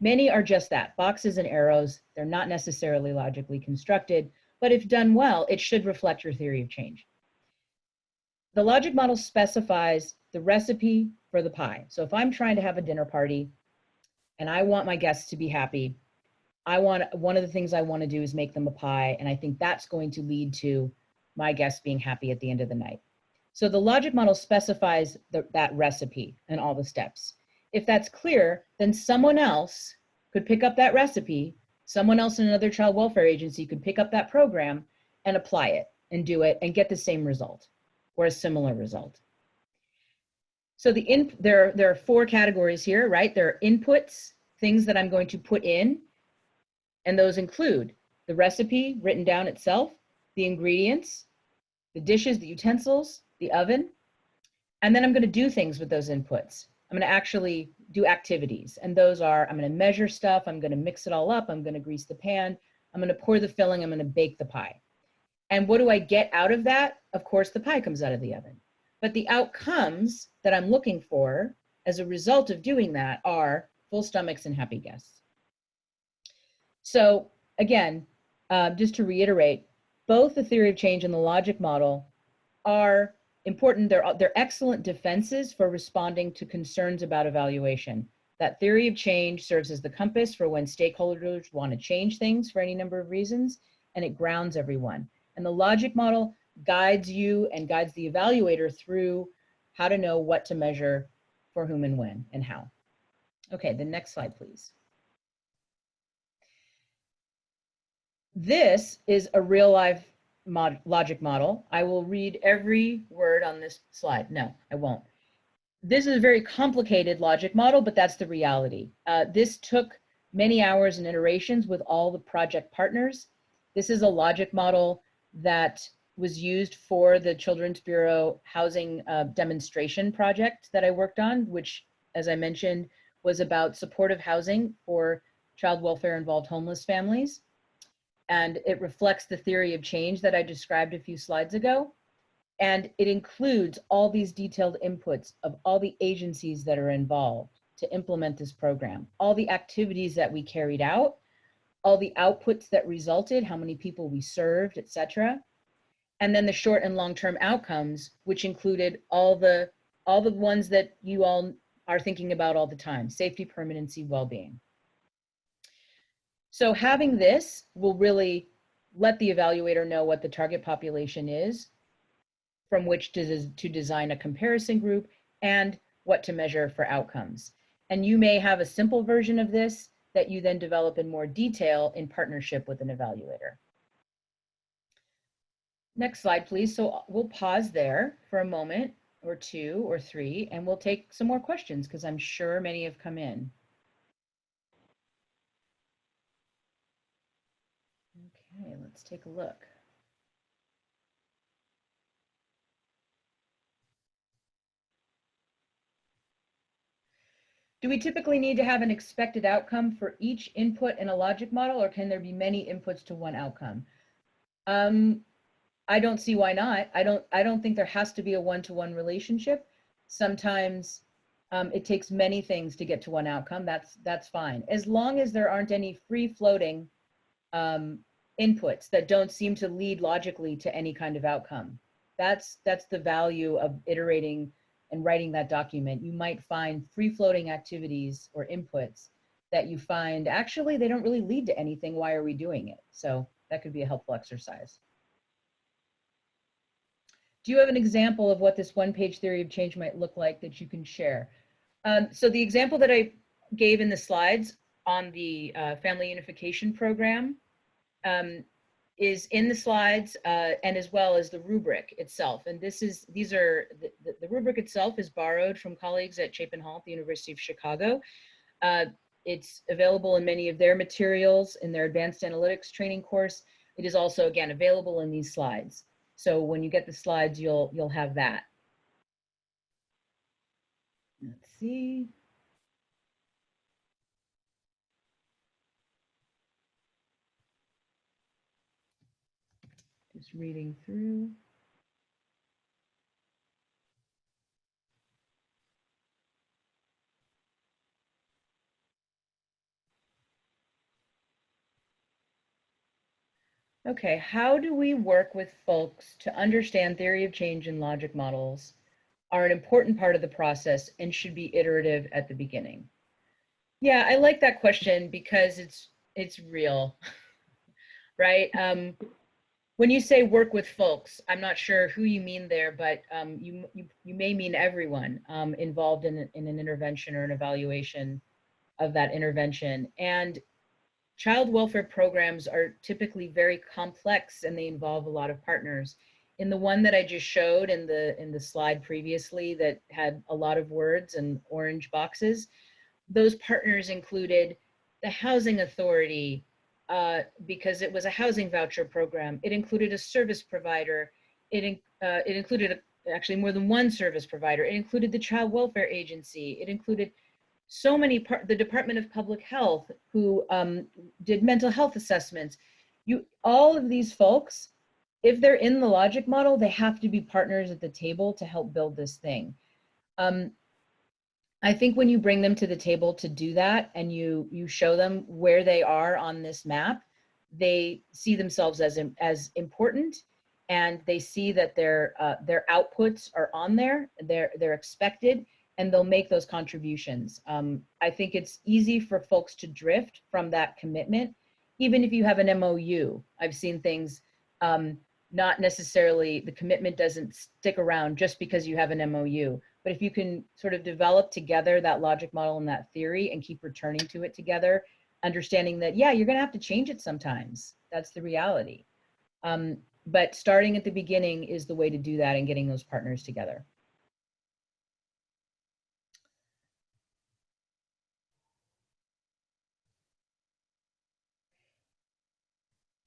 Many are just that, boxes and arrows. They're not necessarily logically constructed, but if done well, it should reflect your theory of change. The logic model specifies the recipe for the pie. So if I'm trying to have a dinner party and I want my guests to be happy, one of the things I want to do is make them a pie, and I think that's going to lead to my guests being happy at the end of the night. So the logic model specifies that recipe and all the steps. If that's clear, then someone else could pick up that recipe, someone else in another child welfare agency could pick up that program and apply it and do it and get the same result or a similar result. So there are 4 categories here, right? There are inputs, things that I'm going to put in, and those include the recipe written down itself, the ingredients, the dishes, the utensils, the oven, and then I'm going to do things with those inputs. I'm going to actually do activities, and those are, I'm going to measure stuff, I'm going to mix it all up, I'm going to grease the pan, I'm going to pour the filling, I'm going to bake the pie. And what do I get out of that? Of course, the pie comes out of the oven. But the outcomes that I'm looking for as a result of doing that are full stomachs and happy guests. So again, just to reiterate, both the theory of change and the logic model are important, they're excellent defenses for responding to concerns about evaluation. That theory of change serves as the compass for when stakeholders want to change things for any number of reasons, and it grounds everyone. And the logic model guides you and guides the evaluator through how to know what to measure for whom and when and how. Okay, the next slide, please. This is a real life logic model. I will read every word on this slide. No, I won't. This is a very complicated logic model, but that's the reality. This took many hours and iterations with all the project partners. This is a logic model that was used for the Children's Bureau housing demonstration project that I worked on, which, as I mentioned, was about supportive housing for child welfare involved homeless families. And it reflects the theory of change that I described a few slides ago. And it includes all these detailed inputs of all the agencies that are involved to implement this program, all the activities that we carried out, all the outputs that resulted, how many people we served, etc. And then the short and long-term outcomes, which included all the ones that you all are thinking about all the time: safety, permanency, well-being. So having this will really let the evaluator know what the target population is, from which to design a comparison group, and what to measure for outcomes. And you may have a simple version of this that you then develop in more detail in partnership with an evaluator. Next slide, please. So we'll pause there for a moment or two or three, and we'll take some more questions because I'm sure many have come in. Okay, let's take a look. Do we typically need to have an expected outcome for each input in a logic model, or can there be many inputs to one outcome? I don't see why not. I don't think there has to be a one-to-one relationship. Sometimes it takes many things to get to one outcome. That's fine, as long as there aren't any free-floating inputs that don't seem to lead logically to any kind of outcome. That's the value of iterating and writing that document. You might find free-floating activities or inputs that you find actually they don't really lead to anything. Why are we doing it? So that could be a helpful exercise. Do you have an example of what this one-page theory of change might look like that you can share? So the example that I gave in the slides on the family unification program is in the slides, and as well as the rubric itself. And the rubric itself is borrowed from colleagues at Chapin Hall at the University of Chicago. It's available in many of their materials in their advanced analytics training course. It is also, again, available in these slides. So when you get the slides, you'll have that. Let's see. Just reading through. Okay, how do we work with folks to understand theory of change and logic models are an important part of the process and should be iterative at the beginning? Yeah, I like that question because it's real, right? When you say work with folks, I'm not sure who you mean there, but you may mean everyone involved in an intervention or an evaluation of that intervention. And child welfare programs are typically very complex and they involve a lot of partners. In the one that I just showed in the slide previously that had a lot of words and orange boxes, those partners included the housing authority, because it was a housing voucher program. It included a service provider. It included actually more than one service provider. It included the child welfare agency. It included so many the Department of Public Health, who did mental health assessments. All of these folks, if they're in the logic model, they have to be partners at the table to help build this thing. I think when you bring them to the table to do that and you show them where they are on this map, they see themselves as important and they see that their outputs are on there, they're expected, and they'll make those contributions. I think it's easy for folks to drift from that commitment, even if you have an MOU. I've seen things, not necessarily, the commitment doesn't stick around just because you have an MOU. But if you can sort of develop together that logic model and that theory and keep returning to it together, understanding that, yeah, you're gonna have to change it sometimes. That's the reality. But starting at the beginning is the way to do that and getting those partners together.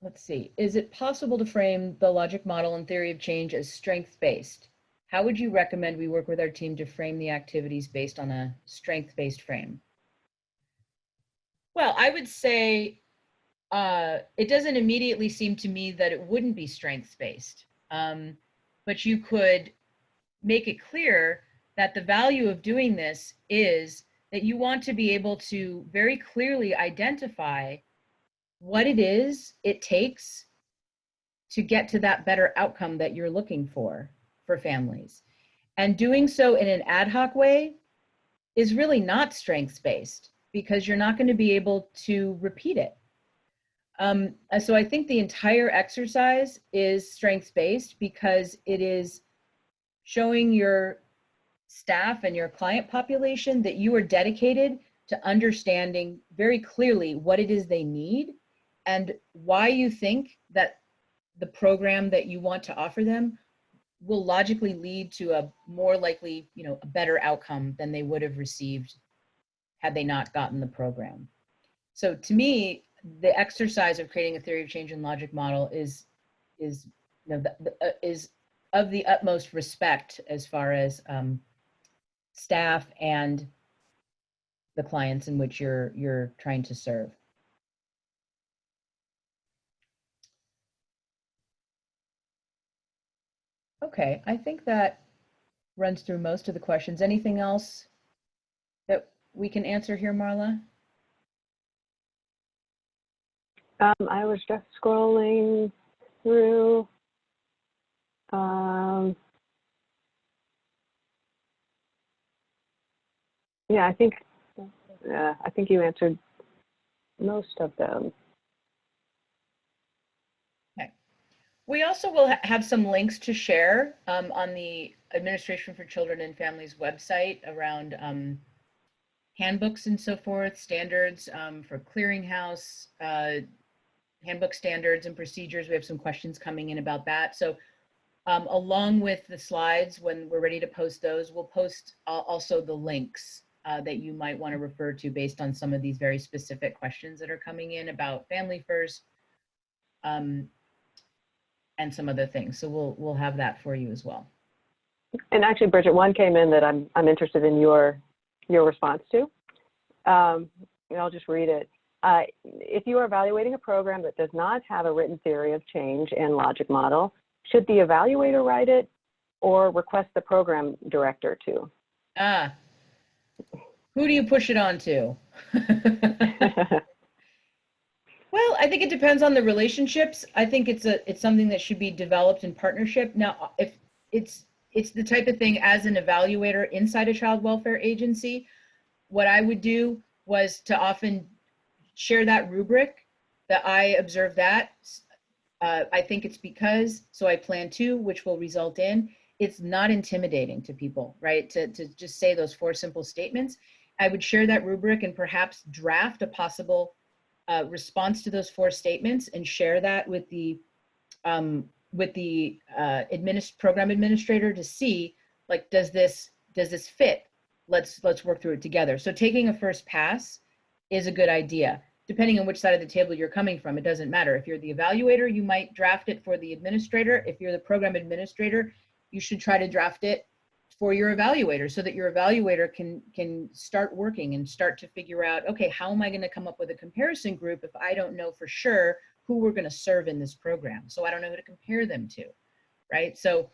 Let's see, is it possible to frame the logic model and theory of change as strength-based? How would you recommend we work with our team to frame the activities based on a strength-based frame? Well, I would say it doesn't immediately seem to me that it wouldn't be strengths-based, but you could make it clear that the value of doing this is that you want to be able to very clearly identify what it is it takes to get to that better outcome that you're looking for families. And doing so in an ad hoc way is really not strengths-based, because you're not going to be able to repeat it. So I think the entire exercise is strengths-based, because it is showing your staff and your client population that you are dedicated to understanding very clearly what it is they need and why you think that the program that you want to offer them will logically lead to a more likely, a better outcome than they would have received had they not gotten the program. So to me, the exercise of creating a theory of change and logic model is of the utmost respect as far as staff and the clients in which you're trying to serve. Okay, I think that runs through most of the questions. Anything else that we can answer here, Marla? I was just scrolling through. Yeah, I think you answered most of them. Okay. We also will have some links to share on the Administration for Children and Families website around handbooks and so forth, standards for clearinghouse, handbook standards and procedures. We have some questions coming in about that. So along with the slides, when we're ready to post those, we'll post also the links that you might want to refer to based on some of these very specific questions that are coming in about Family First and some other things. So we'll have that for you as well. And actually, Bridget, one came in that I'm interested in your response to. I'll just read it. If you are evaluating a program that does not have a written theory of change and logic model, should the evaluator write it or request the program director to? Who do you push it on to? Well, I think it depends on the relationships. I think it's something that should be developed in partnership. Now, if it's the type of thing as an evaluator inside a child welfare agency, what I would do was to often share that rubric that I observed that. I think it's because, so I plan to, which will result in, it's not intimidating to people, right? To just say those 4 simple statements. I would share that rubric and perhaps draft a possible response to those 4 statements and share that with the program administrator to see, like, does this fit? Let's work through it together. So taking a first pass is a good idea. Depending on which side of the table you're coming from, it doesn't matter. If you're the evaluator, you might draft it for the administrator. If you're the program administrator, you should try to draft it for your evaluator so that your evaluator can start working and start to figure out, okay, how am I going to come up with a comparison group if I don't know for sure who we're going to serve in this program? So I don't know who to compare them to, right? So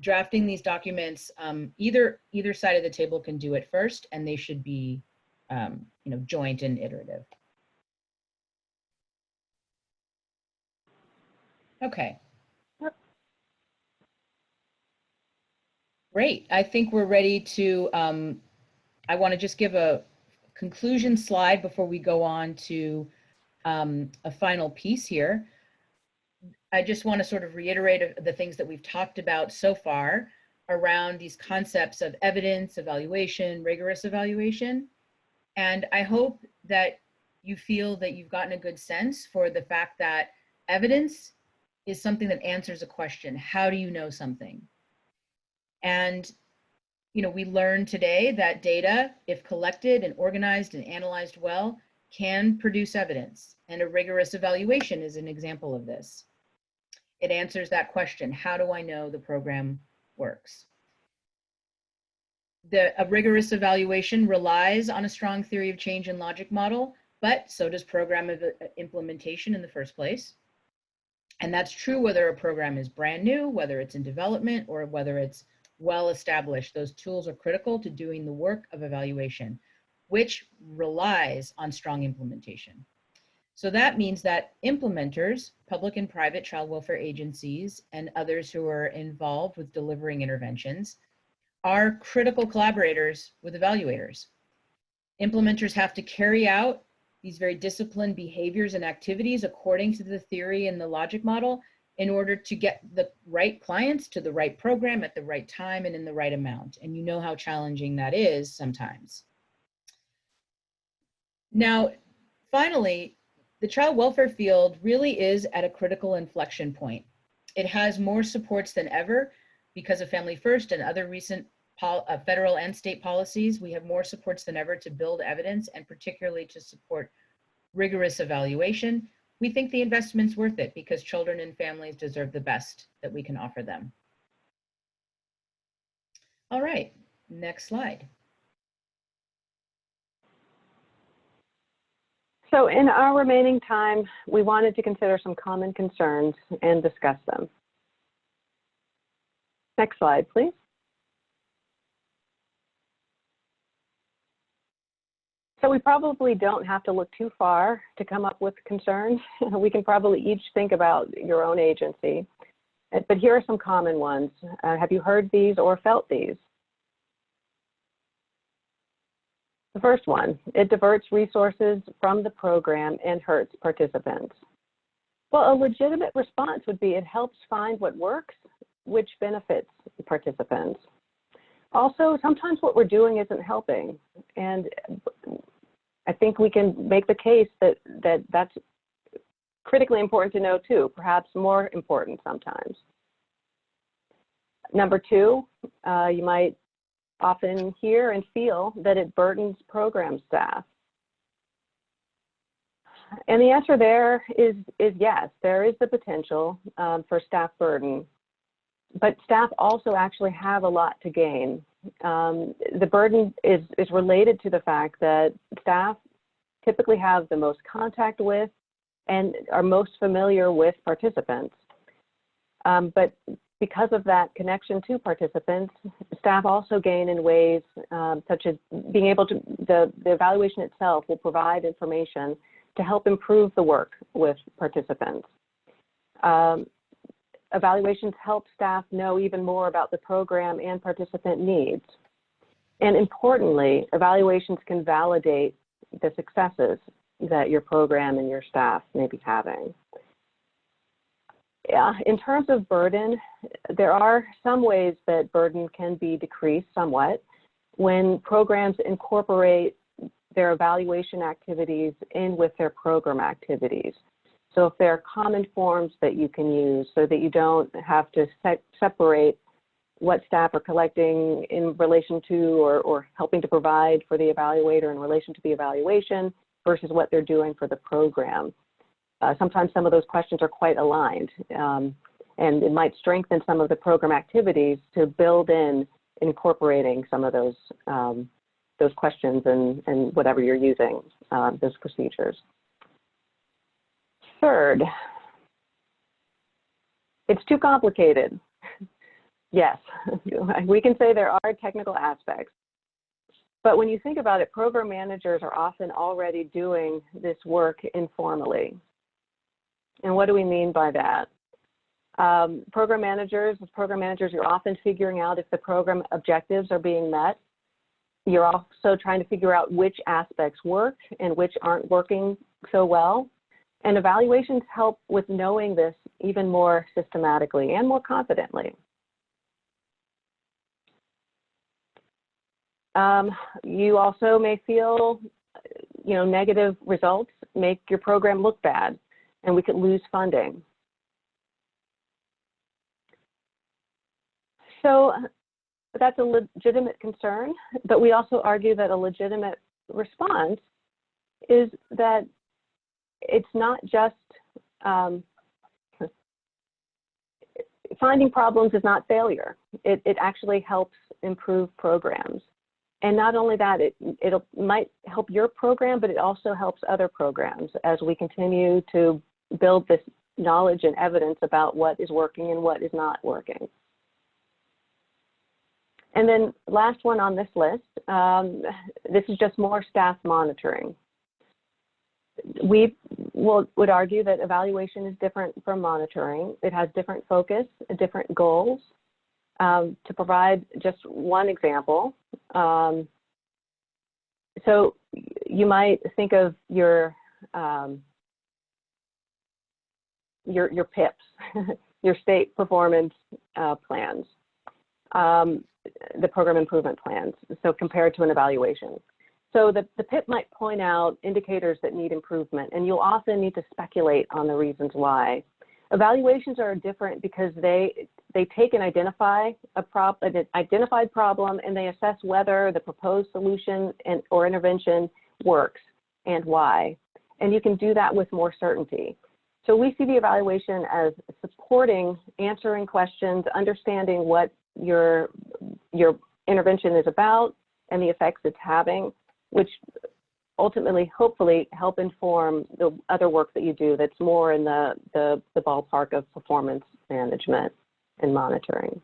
drafting these documents, either side of the table can do it first, and they should be joint and iterative. Okay. Great. I think we're ready to, I want to just give a conclusion slide before we go on to a final piece here. I just want to sort of reiterate the things that we've talked about so far around these concepts of evidence, evaluation, rigorous evaluation. And I hope that you feel that you've gotten a good sense for the fact that evidence is something that answers a question. How do you know something? And we learned today that data, if collected and organized and analyzed well, can produce evidence. And a rigorous evaluation is an example of this. It answers that question, how do I know the program works? A rigorous evaluation relies on a strong theory of change and logic model, but so does program implementation in the first place. And that's true whether a program is brand new, whether it's in development, or whether it's well established. Those tools are critical to doing the work of evaluation, which relies on strong implementation. So that means that implementers, public and private child welfare agencies, and others who are involved with delivering interventions are critical collaborators with evaluators. Implementers have to carry out these very disciplined behaviors and activities according to the theory and the logic model in order to get the right clients to the right program at the right time and in the right amount. And you know how challenging that is sometimes. Now, finally, the child welfare field really is at a critical inflection point. It has more supports than ever because of Family First and other recent federal and state policies. We have more supports than ever to build evidence and particularly to support rigorous evaluation. We think the investment's worth it because children and families deserve the best that we can offer them. All right, next slide. So in our remaining time, we wanted to consider some common concerns and discuss them. Next slide, please. So we probably don't have to look too far to come up with concerns. We can probably each think about your own agency. But here are some common ones. Have you heard these or felt these? The first one, it diverts resources from the program and hurts participants. Well, a legitimate response would be it helps find what works, which benefits participants. Also, sometimes what we're doing isn't helping. And I think we can make the case that that's critically important to know too, perhaps more important sometimes. Number two, you might often hear and feel that it burdens program staff. And the answer there is yes, there is the potential for staff burden, but staff also actually have a lot to gain. The burden is related to the fact that staff typically have the most contact with and are most familiar with participants. But because of that connection to participants, staff also gain in ways such as being able to, the evaluation itself will provide information to help improve the work with participants. Evaluations help staff know even more about the program and participant needs. And importantly, evaluations can validate the successes that your program and your staff may be having. In terms of burden, there are some ways that burden can be decreased somewhat when programs incorporate their evaluation activities in with their program activities. So if there are common forms that you can use so that you don't have to separate what staff are collecting in relation to or helping to provide for the evaluator in relation to the evaluation versus what they're doing for the program. Sometimes some of those questions are quite aligned, and it might strengthen some of the program activities to build in incorporating some of those questions and whatever you're using, those procedures. Third, it's too complicated. Yes, we can say there are technical aspects, but when you think about it, program managers are often already doing this work informally. And what do we mean by that? Program managers, you're often figuring out if the program objectives are being met. You're also trying to figure out which aspects work and which aren't working so well. And evaluations help with knowing this even more systematically and more confidently. You also may feel, negative results make your program look bad, and we could lose funding. So that's a legitimate concern, but we also argue that a legitimate response is that it's not just finding problems is not failure. It actually helps improve programs. And not only that, it might help your program, but it also helps other programs as we continue to build this knowledge and evidence about what is working and what is not working. And then last one on this list, this is just more staff monitoring. We would argue that evaluation is different from monitoring. It has different focus, different goals. To provide just one example, so you might think of your PIPs, your state performance plans, the program improvement plans, so compared to an evaluation. So the PIP might point out indicators that need improvement, and you'll often need to speculate on the reasons why. Evaluations are different because they take and identify an identified problem, and they assess whether the proposed solution or intervention works and why. And you can do that with more certainty. So we see the evaluation as supporting, answering questions, understanding what your intervention is about and the effects it's having, which ultimately, hopefully, help inform the other work that you do that's more in the ballpark of performance management and monitoring.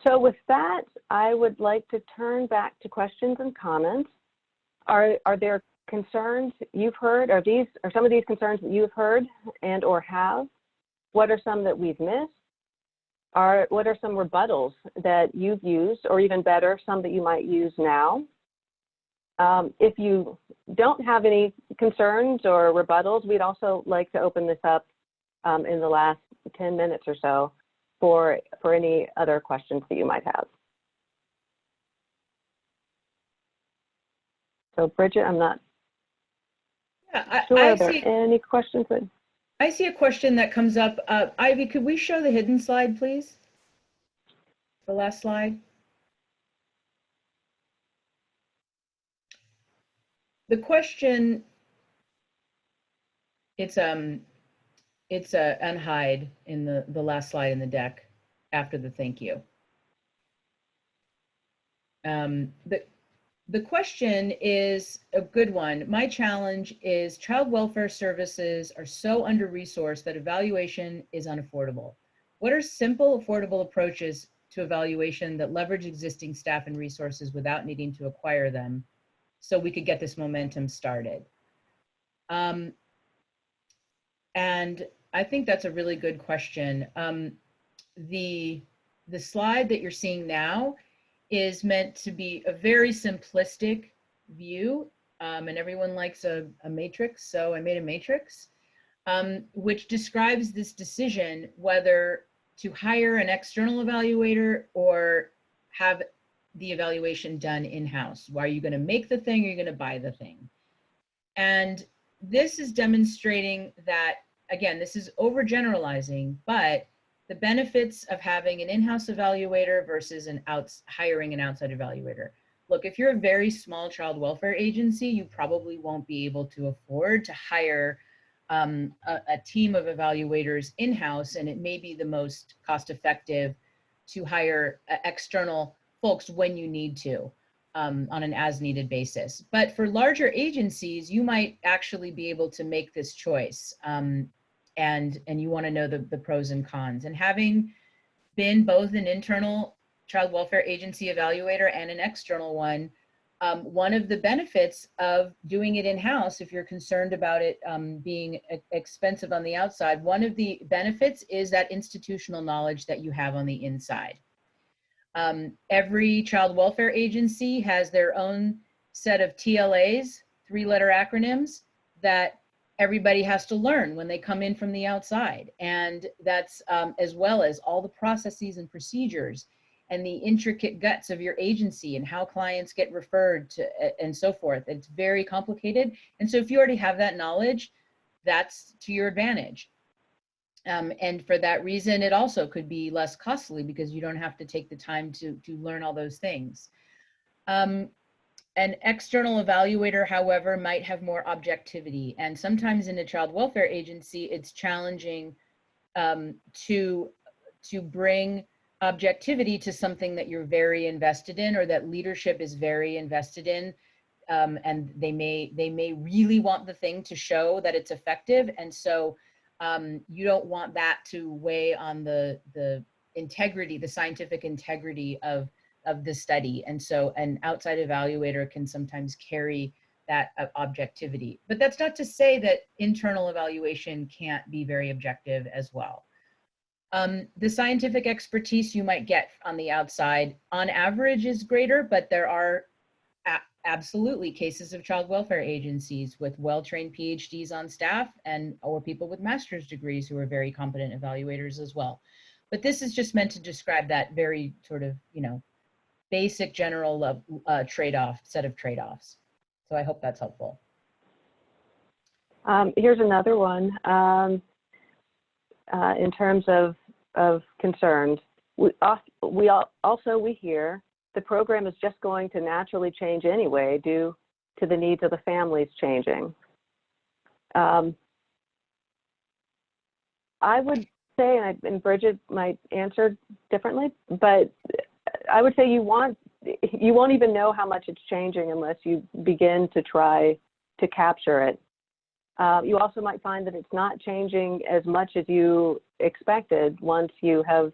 So with that, I would like to turn back to questions and comments. Are there concerns you've heard? Are some of these concerns that you've heard and or have? What are some that we've missed? What are some rebuttals that you've used, or even better, some that you might use now? If you don't have any concerns or rebuttals, we'd also like to open this up in the last 10 minutes or so for any other questions that you might have. So Bridget, I'm not sure. Are there any questions? I see a question that comes up. Ivy, could we show the hidden slide, please? The last slide. The question, it's unhide in the last slide in the deck after the thank you. The question is a good one. My challenge is child welfare services are so under-resourced that evaluation is unaffordable. What are simple, affordable approaches to evaluation that leverage existing staff and resources without needing to acquire them so we could get this momentum started? And I think that's a really good question. The slide that you're seeing now is meant to be a very simplistic view, and everyone likes a matrix, so I made a matrix, which describes this decision whether to hire an external evaluator or have the evaluation done in-house. Are you going to make the thing or are you going to buy the thing? And this is demonstrating that, again, this is overgeneralizing, but the benefits of having an in-house evaluator versus hiring an outside evaluator. Look, if you're a very small child welfare agency, you probably won't be able to afford to hire a team of evaluators in-house, and it may be the most cost-effective to hire external folks when you need to on an as-needed basis. But for larger agencies, you might actually be able to make this choice. And you want to know the pros and cons. And having been both an internal child welfare agency evaluator and an external one, one of the benefits of doing it in-house, if you're concerned about it being expensive on the outside, one of the benefits is that institutional knowledge that you have on the inside. Every child welfare agency has their own set of TLAs, 3-letter acronyms, that everybody has to learn when they come in from the outside. And that's as well as all the processes and procedures and the intricate guts of your agency and how clients get referred to and so forth. It's very complicated. And so if you already have that knowledge, that's to your advantage. And for that reason, it also could be less costly because you don't have to take the time to learn all those things. An external evaluator, however, might have more objectivity. And sometimes in a child welfare agency, it's challenging to bring objectivity to something that you're very invested in or that leadership is very invested in. And they may really want the thing to show that it's effective. And so you don't want that to weigh on the integrity, the scientific integrity of the study. And so an outside evaluator can sometimes carry that objectivity. But that's not to say that internal evaluation can't be very objective as well. The scientific expertise you might get on the outside on average is greater, but there are absolutely cases of child welfare agencies with well-trained PhDs on staff or people with master's degrees who are very competent evaluators as well. But this is just meant to describe that very sort of, basic general set of trade-offs. So I hope that's helpful. Here's another one. In terms of concerns, we hear the program is just going to naturally change anyway due to the needs of the families changing. I would say, and Bridget might answer differently, but I would say you won't even know how much it's changing unless you begin to try to capture it. You also might find that it's not changing as much as you expected once you have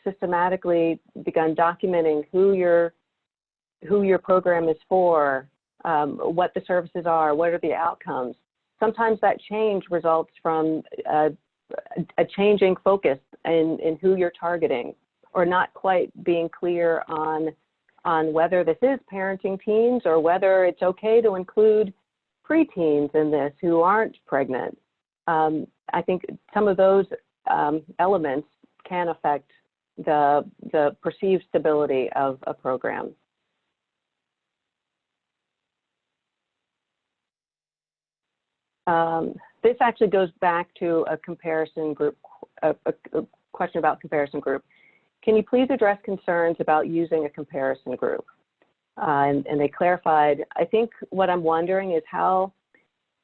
systematically begun documenting who your program is for, what the services are, what are the outcomes. Sometimes that change results from a changing focus in who you're targeting, or not quite being clear on whether this is parenting teens or whether it's okay to include preteens in this who aren't pregnant. I think some of those elements can affect the perceived stability of a program. This actually goes back to a comparison group, a question about comparison group. Can you please address concerns about using a comparison group? And they clarified, I think what I'm wondering is how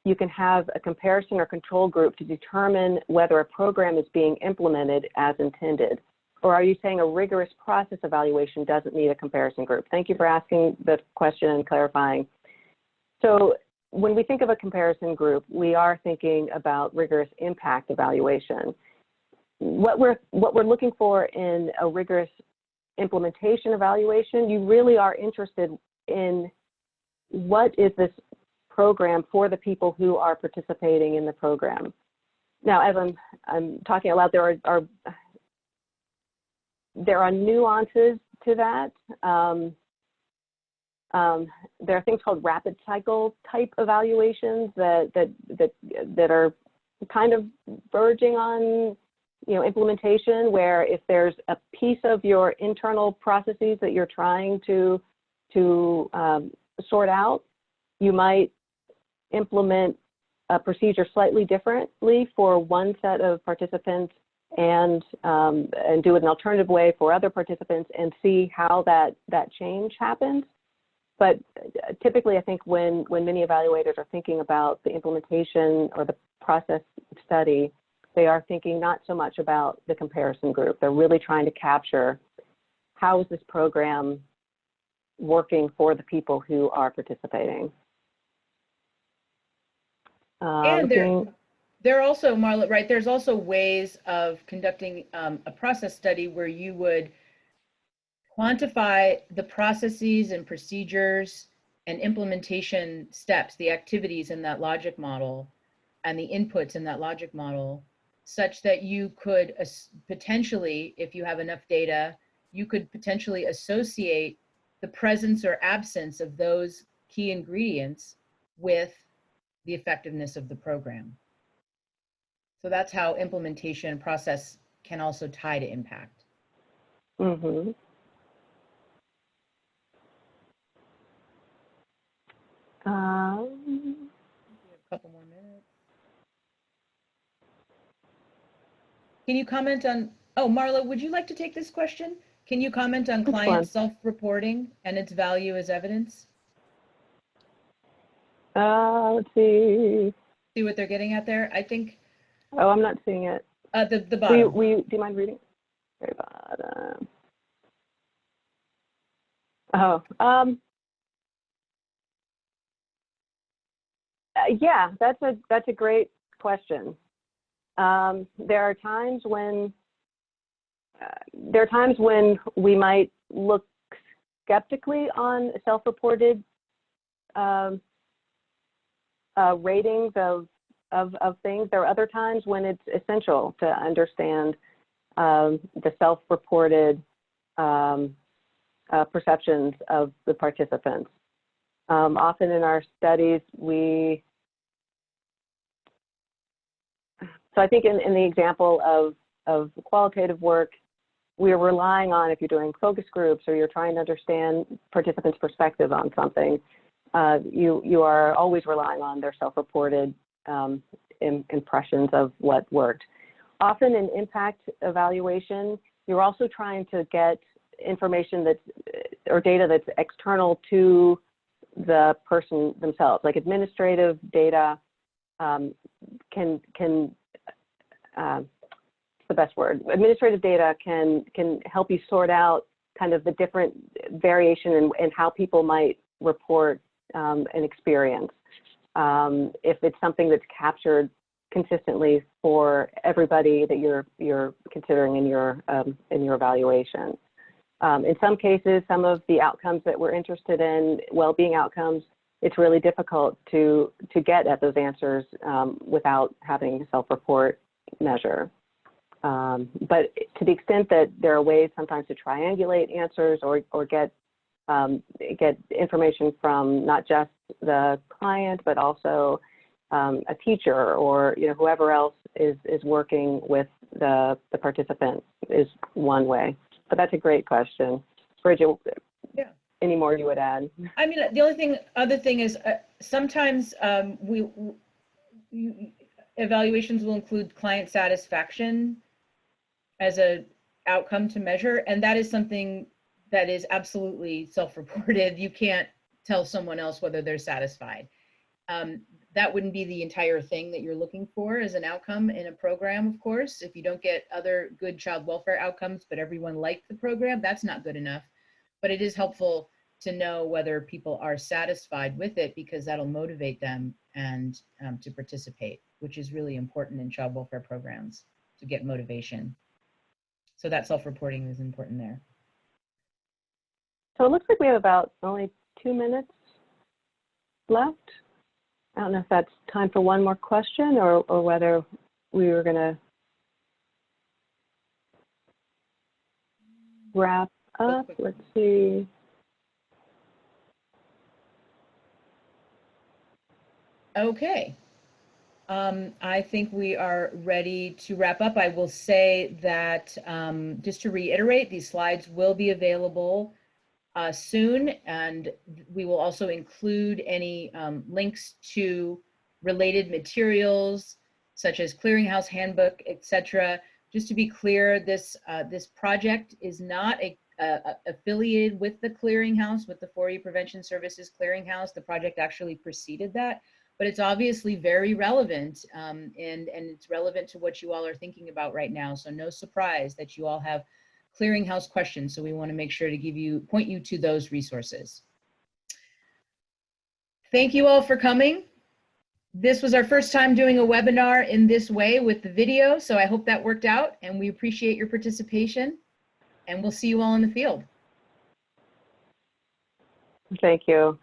you can have a comparison or control group to determine whether a program is being implemented as intended. Or are you saying a rigorous process evaluation doesn't need a comparison group? Thank you for asking the question and clarifying. So when we think of a comparison group, we are thinking about rigorous impact evaluation. What we're looking for in a rigorous implementation evaluation, you really are interested in what is this program for the people who are participating in the program. Now, as I'm talking out loud, there are nuances to that. There are things called rapid cycle type evaluations that are kind of verging on implementation, where if there's a piece of your internal processes that you're trying to sort out, you might implement a procedure slightly differently for one set of participants and do it an alternative way for other participants and see how that change happens. But typically, I think when many evaluators are thinking about the implementation or the process study, they are thinking not so much about the comparison group. They're really trying to capture how is this program working for the people who are participating. And there are also, Marla, right, there's also ways of conducting a process study where you would quantify the processes and procedures and implementation steps, the activities in that logic model and the inputs in that logic model, such that you could potentially, if you have enough data, you could potentially associate the presence or absence of those key ingredients with the effectiveness of the program. So that's how implementation process can also tie to impact. Mm-hmm. We have a couple more minutes. Can you comment on, oh, Marla, would you like to take this question? Can you comment on client self-reporting and its value as evidence? Let's see. See what they're getting at there? I think. Oh, I'm not seeing it. The bottom. Do you mind reading? Very bottom. Oh, yeah, that's a great question. There are times when we might look skeptically on self-reported ratings of things. There are other times when it's essential to understand the self-reported perceptions of the participants. Often in our studies, so I think in the example of qualitative work, we're relying on, if you're doing focus groups or you're trying to understand participants' perspective on something, you are always relying on their self-reported impressions of what worked. Often in impact evaluation, you're also trying to get information or data that's external to the person themselves, like administrative data the best word. Administrative data can help you sort out kind of the different variation in how people might report an experience. If it's something that's captured consistently for everybody that you're considering in your evaluation. In some cases, some of the outcomes that we're interested in, well-being outcomes, it's really difficult to get at those answers without having a self-report measure. But to the extent that there are ways sometimes to triangulate answers or get information from not just the client, but also a teacher or whoever else is working with the participant is one way. But that's a great question. Bridget, yeah. Any more you would add? I mean, the other thing is sometimes evaluations will include client satisfaction as an outcome to measure, and that is something that is absolutely self-reported. You can't tell someone else whether they're satisfied. That wouldn't be the entire thing that you're looking for as an outcome in a program, of course. If you don't get other good child welfare outcomes, but everyone liked the program, that's not good enough. But it is helpful to know whether people are satisfied with it, because that'll motivate them and to participate, which is really important in child welfare programs, to get motivation. So that self-reporting is important there. So it looks like we have about only 2 minutes left. I don't know if that's time for one more question or whether we were going to wrap up. Let's see. Okay. I think we are ready to wrap up. I will say that just to reiterate, these slides will be available soon, and we will also include any links to related materials such as Clearinghouse Handbook, etc. Just to be clear, this project is not affiliated with the Clearinghouse, with the 4E Prevention Services Clearinghouse. The project actually preceded that, but it's obviously very relevant, and it's relevant to what you all are thinking about right now. So no surprise that you all have Clearinghouse questions. So we want to make sure to point you to those resources. Thank you all for coming. This was our first time doing a webinar in this way with the video, so I hope that worked out, and we appreciate your participation, and we'll see you all in the field. Thank you.